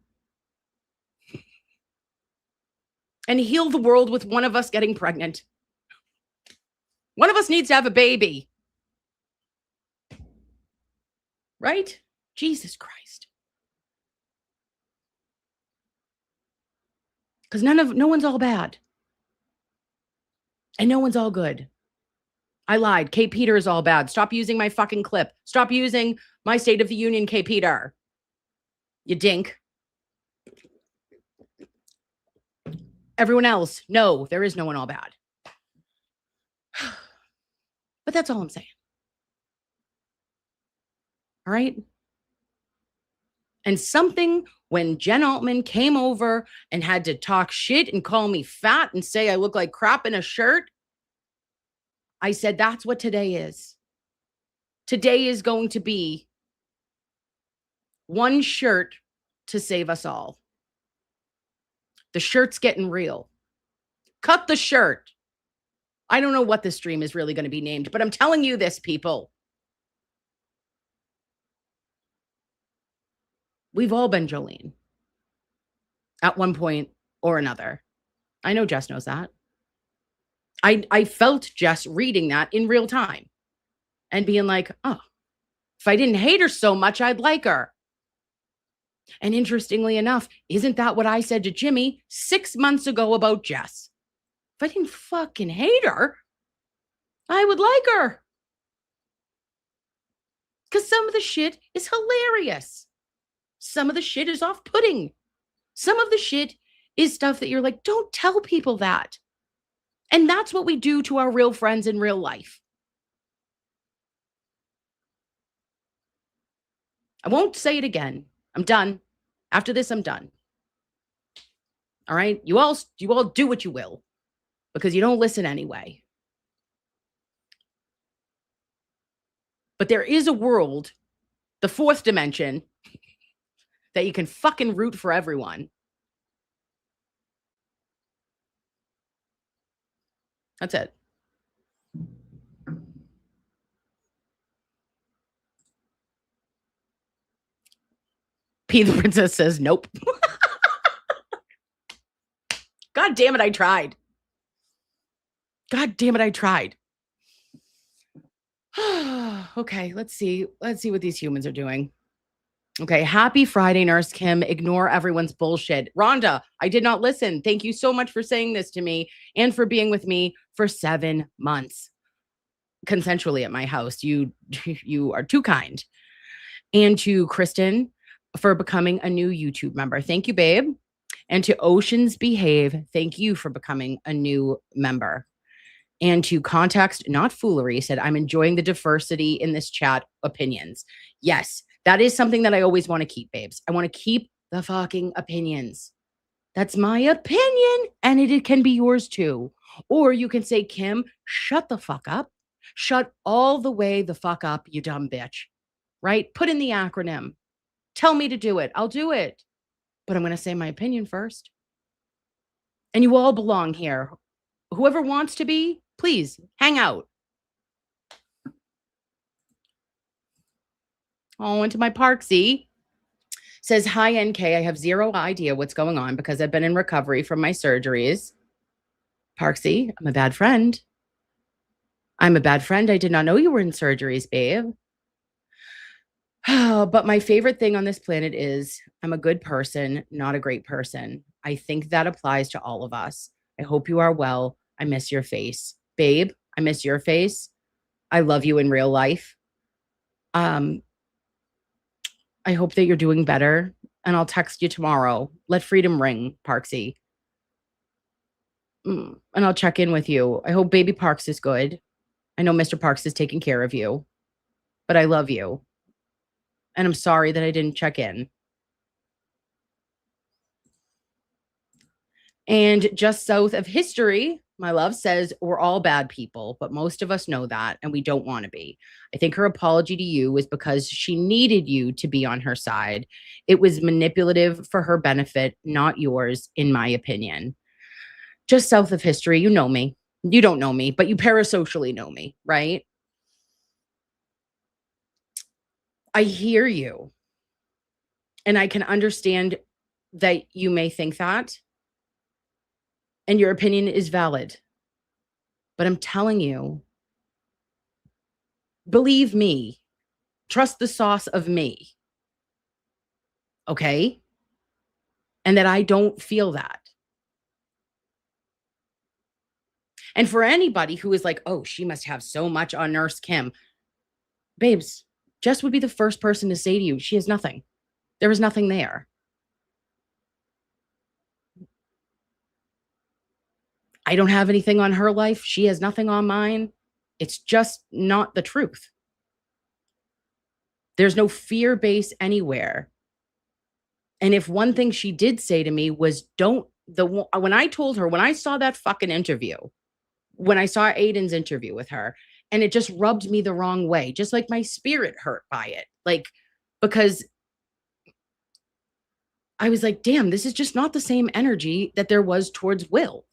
And heal the world with one of us getting pregnant. One of us needs to have a baby. Right? Jesus Christ. Because no one's all bad. And no one's all good. I lied. Kate Peter is all bad. Stop using my fucking clip. Stop using my State of the Union, Kate Peter. You dink. Everyone else, no, there is no one all bad. But that's all I'm saying. All right? And something when Jen Altman came over and had to talk shit and call me fat and say I look like crap in a shirt, I said, that's what today is. Today is going to be one shirt to save us all. The shirt's getting real. Cut the shirt. I don't know what this stream is really going to be named, but I'm telling you this, people. We've all been Jolene at one point or another. I know Jess knows that. I felt Jess reading that in real time and being like, oh, if I didn't hate her so much, I'd like her. And interestingly enough, isn't that what I said to Jimmy 6 months ago about Jess? If I didn't fucking hate her, I would like her. Because some of the shit is hilarious. Some of the shit is off-putting. Some of the shit is stuff that you're like, don't tell people that. And that's what we do to our real friends in real life. I won't say it again. I'm done. After this, I'm done. All right? You all do what you will because you don't listen anyway. But there is a world, the fourth dimension, that you can fucking root for everyone. That's it. P the Princess says nope. God damn it, I tried. God damn it, I tried. Okay, let's see. Let's see what these humans are doing. Okay, happy Friday, Nurse Kim. Ignore everyone's bullshit. Rhonda, I did not listen. Thank you so much for saying this to me and for being with me for 7 months consensually at my house. You are too kind. And to Kristen for becoming a new YouTube member. Thank you, babe. And to Oceans Behave, thank you for becoming a new member. And to Context Not Foolery said, I'm enjoying the diversity in this chat opinions. Yes, that is something that I always want to keep, babes. I want to keep the fucking opinions. That's my opinion, and it can be yours too. Or you can say, Kim, shut the fuck up. Shut all the way the fuck up, you dumb bitch. Right? Put in the acronym. Tell me to do it. I'll do it. But I'm going to say my opinion first. And you all belong here. Whoever wants to be, please hang out. Oh, into my Parksy. Says, hi, NK. I have zero idea what's going on because I've been in recovery from my surgeries. Parksy, I'm a bad friend. I'm a bad friend. I did not know you were in surgeries, babe. But my favorite thing on this planet is I'm a good person, not a great person. I think that applies to all of us. I hope you are well. I miss your face. Babe, I miss your face. I love you in real life. I hope that you're doing better, and I'll text you tomorrow. Let freedom ring, Parksy. And I'll check in with you. I hope baby Parks is good. I know Mr. Parks is taking care of you, but I love you. And I'm sorry that I didn't check in. And just south of history, my love says, we're all bad people, but most of us know that, and we don't want to be. I think her apology to you was because she needed you to be on her side. It was manipulative for her benefit, not yours, in my opinion. Just south of history, you know me. You don't know me, but you parasocially know me, right? I hear you. And I can understand that you may think that. And your opinion is valid. But I'm telling you, believe me, trust the sauce of me. Okay? And that I don't feel that. And for anybody who is like, oh, she must have so much on Nurse Kim, babes, Jess would be the first person to say to you, she has nothing. There is nothing there. I don't have anything on her life. She has nothing on mine. It's just not the truth. There's no fear base anywhere. And if one thing she did say to me was, when I told her, when I saw that fucking interview, when I saw Aiden's interview with her, and it just rubbed me the wrong way, just like my spirit hurt by it. Like, because I was like, damn, this is just not the same energy that there was towards Will.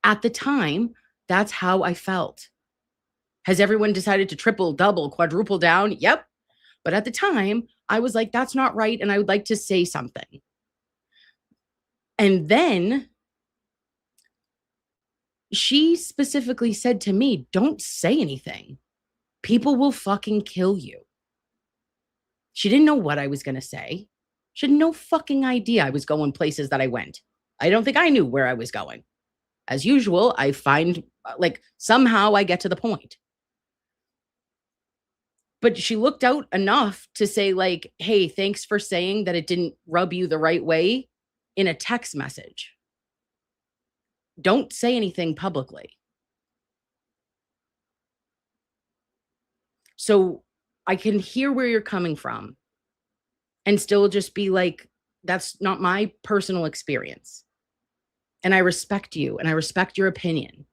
At the time, that's how I felt. Has everyone decided to triple, double, quadruple down? Yep. But at the time, I was like, that's not right. And I would like to say something. And then she specifically said to me, don't say anything. People will fucking kill you. She didn't know what I was going to say. She had no fucking idea I was going places that I went. I don't think I knew where I was going. As usual, I find somehow I get to the point. But she looked out enough to say like, hey, thanks for saying that it didn't rub you the right way in a text message. Don't say anything publicly. So I can hear where you're coming from and still just be like, that's not my personal experience. And I respect you and I respect your opinion.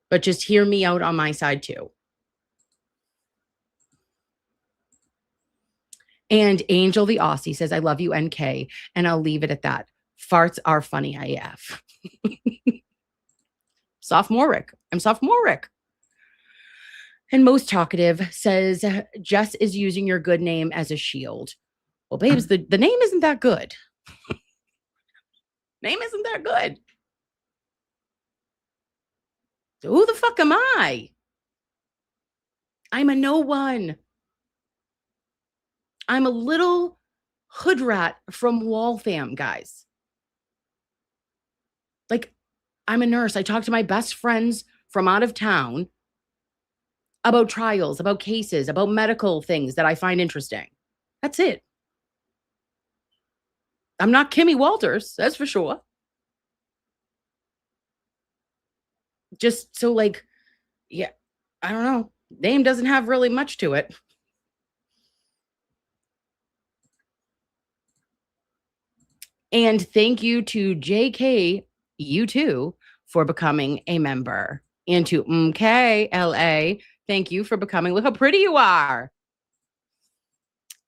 But just hear me out on my side too. And Angel the Aussie says, I love you, NK. And I'll leave it at that. Farts are funny AF. Sophomoric. I'm sophomoric. And Most Talkative says, Jess is using your good name as a shield. Well, babes, the name isn't that good. Name isn't that good. So who the fuck am I? I'm a no one. I'm a little hood rat from Waltham, guys. Like, I'm a nurse. I talk to my best friends from out of town about trials, about cases, about medical things that I find interesting. That's it. I'm not Kimmy Walters, that's for sure. Just so yeah, I don't know. Name doesn't have really much to it. And thank you to JK, you too, for becoming a member. And to MKLA, thank you for becoming. Look how pretty you are.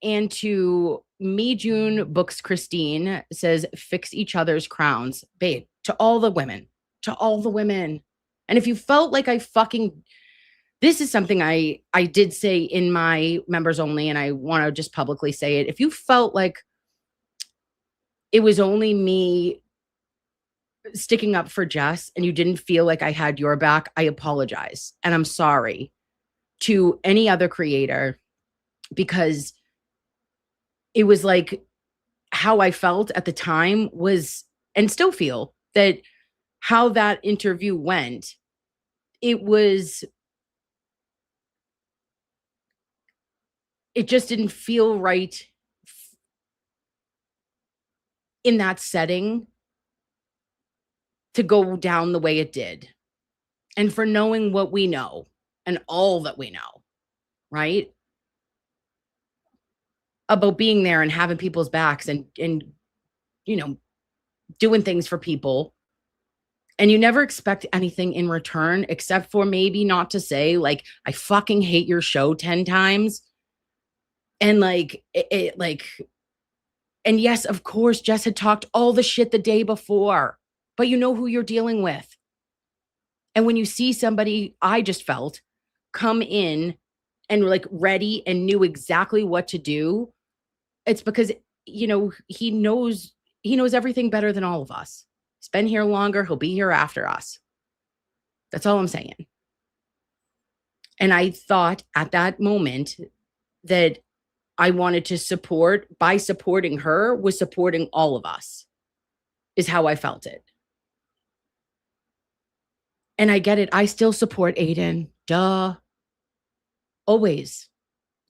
And to Me June Books Christine says, fix each other's crowns. Babe, to all the women. And if you felt like this is something I did say in my members only, and I want to just publicly say it. If you felt like it was only me sticking up for Jess and you didn't feel like I had your back, I apologize. And I'm sorry to any other creator, because it was like how I felt at the time was, and still feel, that how that interview went, it just didn't feel right in that setting to go down the way it did. And for knowing what we know and all that we know, right? About being there and having people's backs and doing things for people. And you never expect anything in return, except for maybe not to say like, I fucking hate your show 10 times. And and yes, of course, Jess had talked all the shit the day before, but you know who you're dealing with. And when you see somebody, I just felt, come in and ready and knew exactly what to do, it's because, he knows everything better than all of us. He's been here longer. He'll be here after us. That's all I'm saying. And I thought at that moment that I wanted to support, by supporting her, was supporting all of us, is how I felt it. And I get it. I still support Aiden. Duh. Always.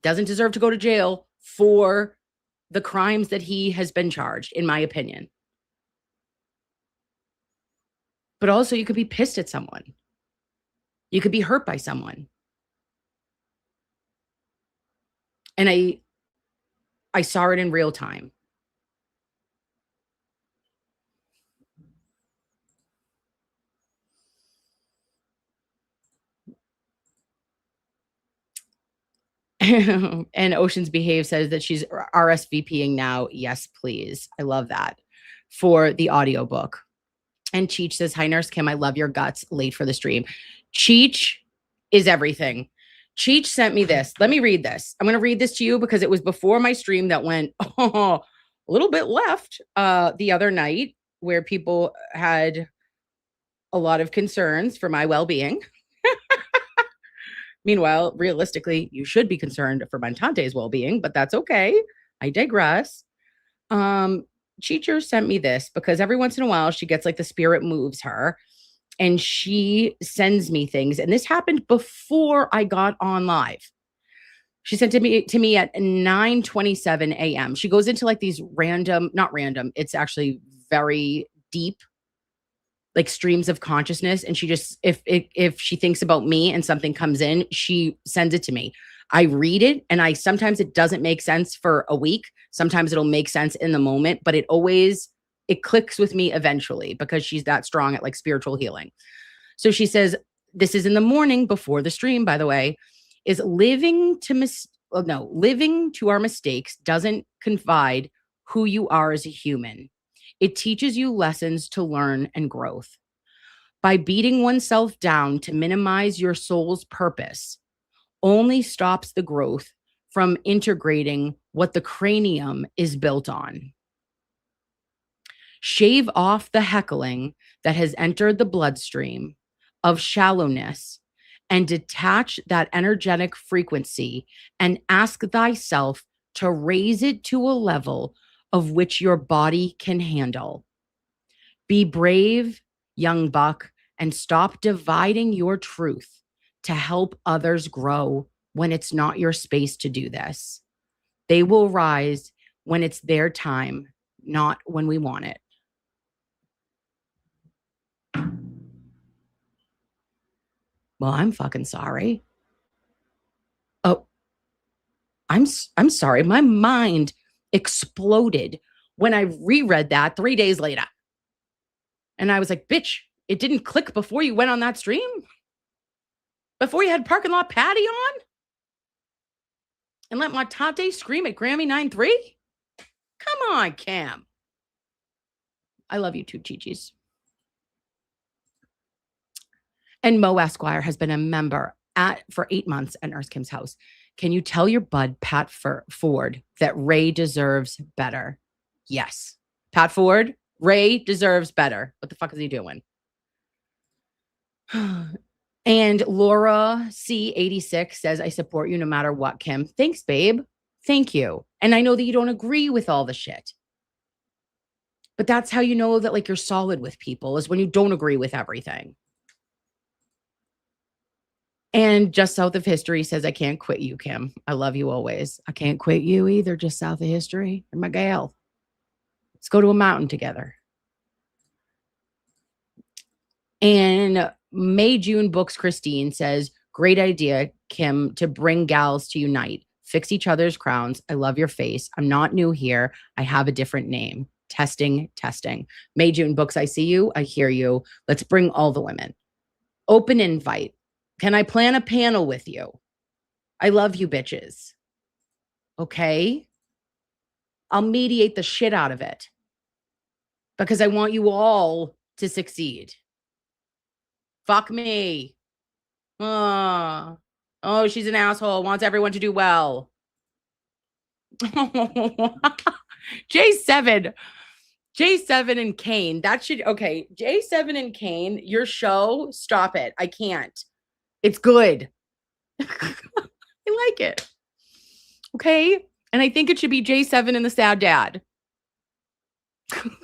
Doesn't deserve to go to jail for the crimes that he has been charged, in my opinion. But also, you could be pissed at someone. You could be hurt by someone. And I saw it in real time. And Oceans Behave says that she's RSVPing now. Yes, please. I love that. For the audiobook. And Cheech says, hi, Nurse Kim. I love your guts. Late for the stream. Cheech is everything. Cheech sent me this. Let me read this. I'm going to read this to you because it was before my stream that went a little bit left the other night, where people had a lot of concerns for my well-being. Meanwhile, realistically, you should be concerned for Montante's well-being, but that's okay. I digress. Cheecher sent me this because every once in a while she gets like the spirit moves her and she sends me things. And this happened before I got on live. She sent it to me at 9:27 a.m. She goes into like these not random, it's actually very deep, like streams of consciousness. And she just, if she thinks about me and something comes in, she sends it to me. I read it and sometimes it doesn't make sense for a week. Sometimes it'll make sense in the moment, but it clicks with me eventually because she's that strong at like spiritual healing. So she says, this is in the morning before the stream, by the way, is living to our mistakes doesn't confide who you are as a human. It teaches you lessons to learn and growth. By beating oneself down to minimize your soul's purpose only stops the growth from integrating what the cranium is built on. Shave off the heckling that has entered the bloodstream of shallowness and detach that energetic frequency and ask thyself to raise it to a level of which your body can handle. Be brave, young buck, and stop dividing your truth to help others grow when it's not your space to do this. They will rise when it's their time, not when we want it. Well, I'm fucking sorry. Oh, I'm sorry. My mind exploded when I reread that 3 days later. And I was like, bitch, it didn't click before you went on that stream? Before you had parking lot Patty on? And let Montante scream at Grammy 9-3? Come on, Cam. I love you too, Chi-Chi's. And Mo Esquire has been a member for 8 months at Nurse Kim's house. Can you tell your bud, Pat Ford, that Ray deserves better? Yes. Pat Ford, Ray deserves better. What the fuck is he doing? And Laura C86 says, I support you no matter what, Kim. Thanks, babe. Thank you. And I know that you don't agree with all the shit. But that's how you know that like you're solid with people, is when you don't agree with everything. And Just South of History says, I can't quit you, Kim. I love you always. I can't quit you either, Just South of History. You're my gal. Let's go to a mountain together. And May June Books Christine says, great idea, Kim, to bring gals to unite. Fix each other's crowns. I love your face. I'm not new here. I have a different name. Testing, testing. May June Books, I see you. I hear you. Let's bring all the women. Open invite. Can I plan a panel with you? I love you bitches. Okay? I'll mediate the shit out of it because I want you all to succeed. Fuck me. Oh, she's an asshole. Wants everyone to do well. J7 and Kane. That should, okay. J7 and Kane, your show, stop it. I can't. It's good. I like it. Okay. And I think it should be J7 and the Sad Dad. Fucking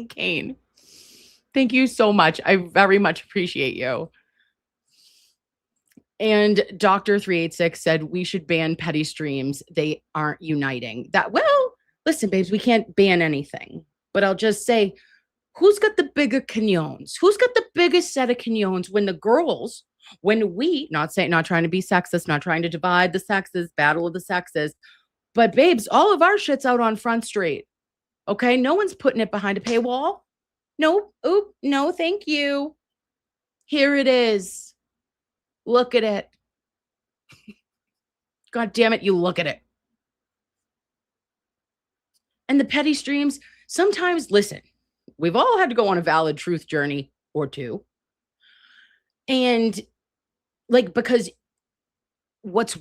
Kane. Thank you so much. I very much appreciate you. And Dr. 386 said we should ban petty streams. They aren't uniting. Well, listen, babes, we can't ban anything. But I'll just say, who's got the bigger canyons? Who's got the biggest set of canyons when the girls, when we, not trying to be sexist, not trying to divide the sexes, battle of the sexes, but babes, all of our shit's out on Front Street. Okay? No one's putting it behind a paywall. No. Oop. No, thank you. Here it is. Look at it. God damn it, you look at it. And the petty streams, sometimes, listen, we've all had to go on a valid truth journey or two. And like, because what's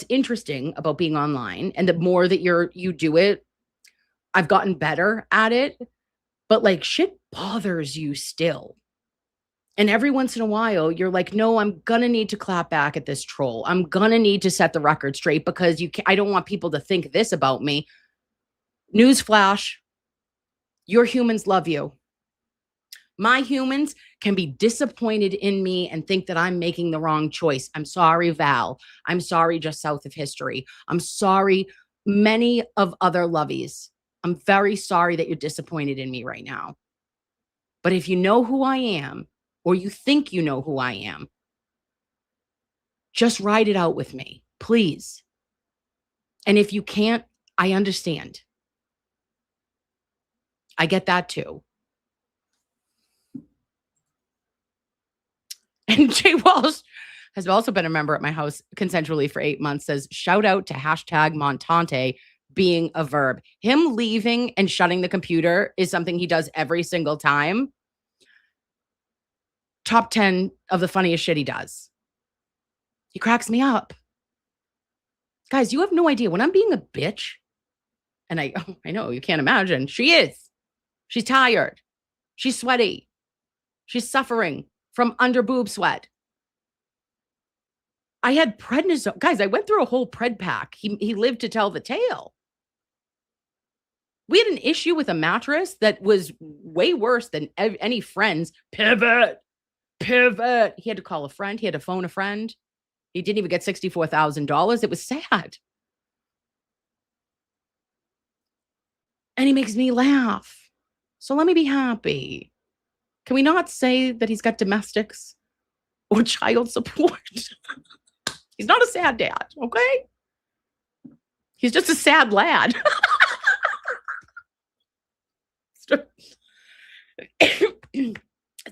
interesting about being online, and the more that you do it, I've gotten better at it, but like shit bothers you still. And every once in a while, you're like, no, I'm going to need to clap back at this troll. I'm going to need to set the record straight because I don't want people to think this about me. Newsflash, your humans love you. My humans can be disappointed in me and think that I'm making the wrong choice. I'm sorry, Val. I'm sorry, Just South of History. I'm sorry, many of other lovies. I'm very sorry that you're disappointed in me right now. But if you know who I am, or you think you know who I am, just ride it out with me, please. And if you can't, I understand. I get that too. And Jay Walsh has also been a member at my house consensually for 8 months, says, shout out to #Montante being a verb. Him leaving and shutting the computer is something he does every single time. Top 10 of the funniest shit he does. He cracks me up. Guys, you have no idea. When I'm being a bitch, and I know, you can't imagine. She is. She's tired. She's sweaty. She's suffering from under boob sweat. I had prednisone. Guys, I went through a whole pred pack. He lived to tell the tale. We had an issue with a mattress that was way worse than any friend's pivot. He had to call a friend. He had to phone a friend. He didn't even get $64,000. It was sad. And he makes me laugh. So let me be happy. Can we not say that he's got domestics or child support? He's not a sad dad, okay? He's just a sad lad.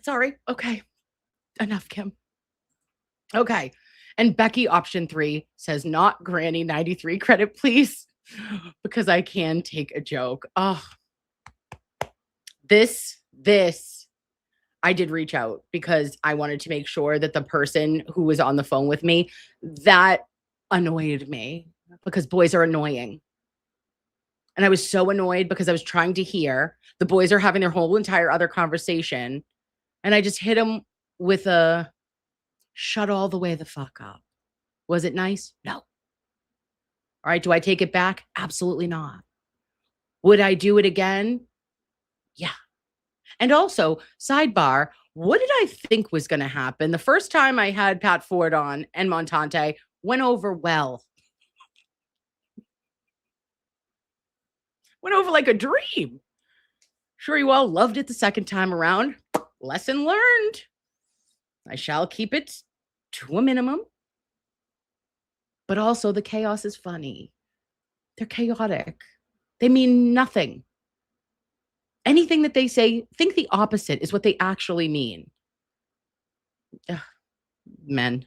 Sorry. Okay. Enough, Kim. Okay. And Becky option 3 says, not Granny 93 credit, please, because I can take a joke. Oh, this, I did reach out because I wanted to make sure that the person who was on the phone with me, that annoyed me because boys are annoying. And I was so annoyed because I was trying to hear. The boys are having their whole entire other conversation. And I just hit him with a shut all the way the fuck up. Was it nice? No. All right. Do I take it back? Absolutely not. Would I do it again? Yeah. And also, sidebar, what did I think was going to happen? The first time I had Pat Ford on and Montante went over well. Went over like a dream. Sure you all loved it the second time around. Lesson learned. I shall keep it to a minimum. But also the chaos is funny. They're chaotic. They mean nothing. Anything that they say, think the opposite is what they actually mean. Ugh, men.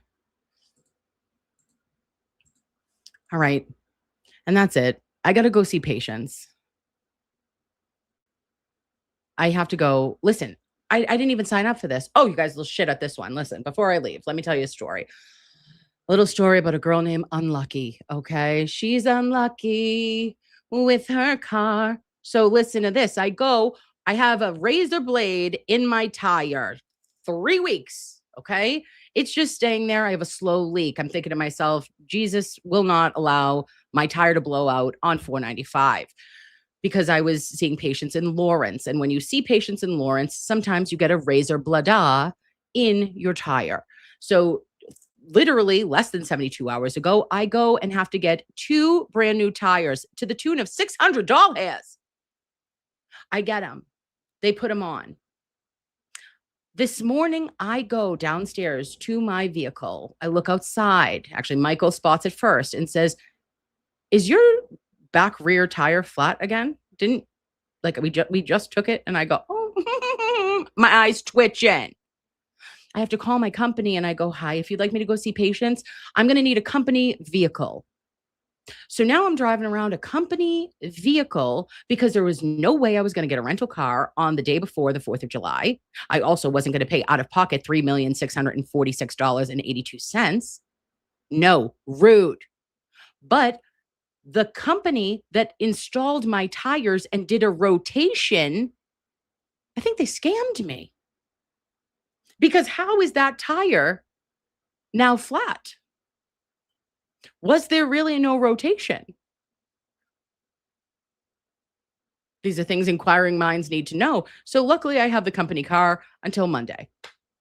All right. And that's it. I got to go see patients. I have to go. Listen, I didn't even sign up for this. Oh, you guys will shit at this one. Listen, before I leave, let me tell you a story. A little story about a girl named Unlucky. Okay. She's unlucky with her car. So listen to this. I have a razor blade in my tire. 3 weeks. Okay. It's just staying there. I have a slow leak. I'm thinking to myself, Jesus will not allow my tire to blow out on 495. because I was seeing patients in Lawrence. And when you see patients in Lawrence, sometimes you get a razor blada in your tire. So literally less than 72 hours ago, I go and have to get 2 brand new tires to the tune of $600. I get them. They put them on. This morning, I go downstairs to my vehicle. I look outside. Actually, Michael spots it first and says, "Is your back rear tire flat again? Didn't like we just took it?" And I go, "Oh," my eyes twitching. I have to call my company and I go, "Hi, if you'd like me to go see patients, I'm going to need a company vehicle." So now I'm driving around a company vehicle because there was no way I was going to get a rental car on the day before the 4th of July. I also wasn't going to pay out of pocket $3,646.82. No, rude. But the company that installed my tires and did a rotation, I think they scammed me. Because how is that tire now flat? Was there really no rotation? These are things inquiring minds need to know. So luckily I have the company car until Monday.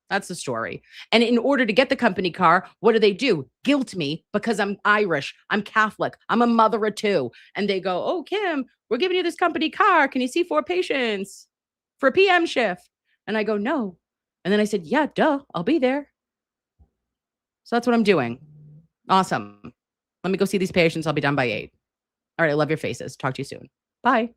That's the story. And in order to get the company car, what do? Guilt me because I'm Irish. I'm Catholic. I'm a mother of 2. And they go, "Oh, Kim, we're giving you this company car. Can you see 4 patients for a PM shift?" And I go, "No." And then I said, "Yeah, duh, I'll be there." So that's what I'm doing. Awesome. Let me go see these patients. I'll be done by 8. All right. I love your faces. Talk to you soon. Bye.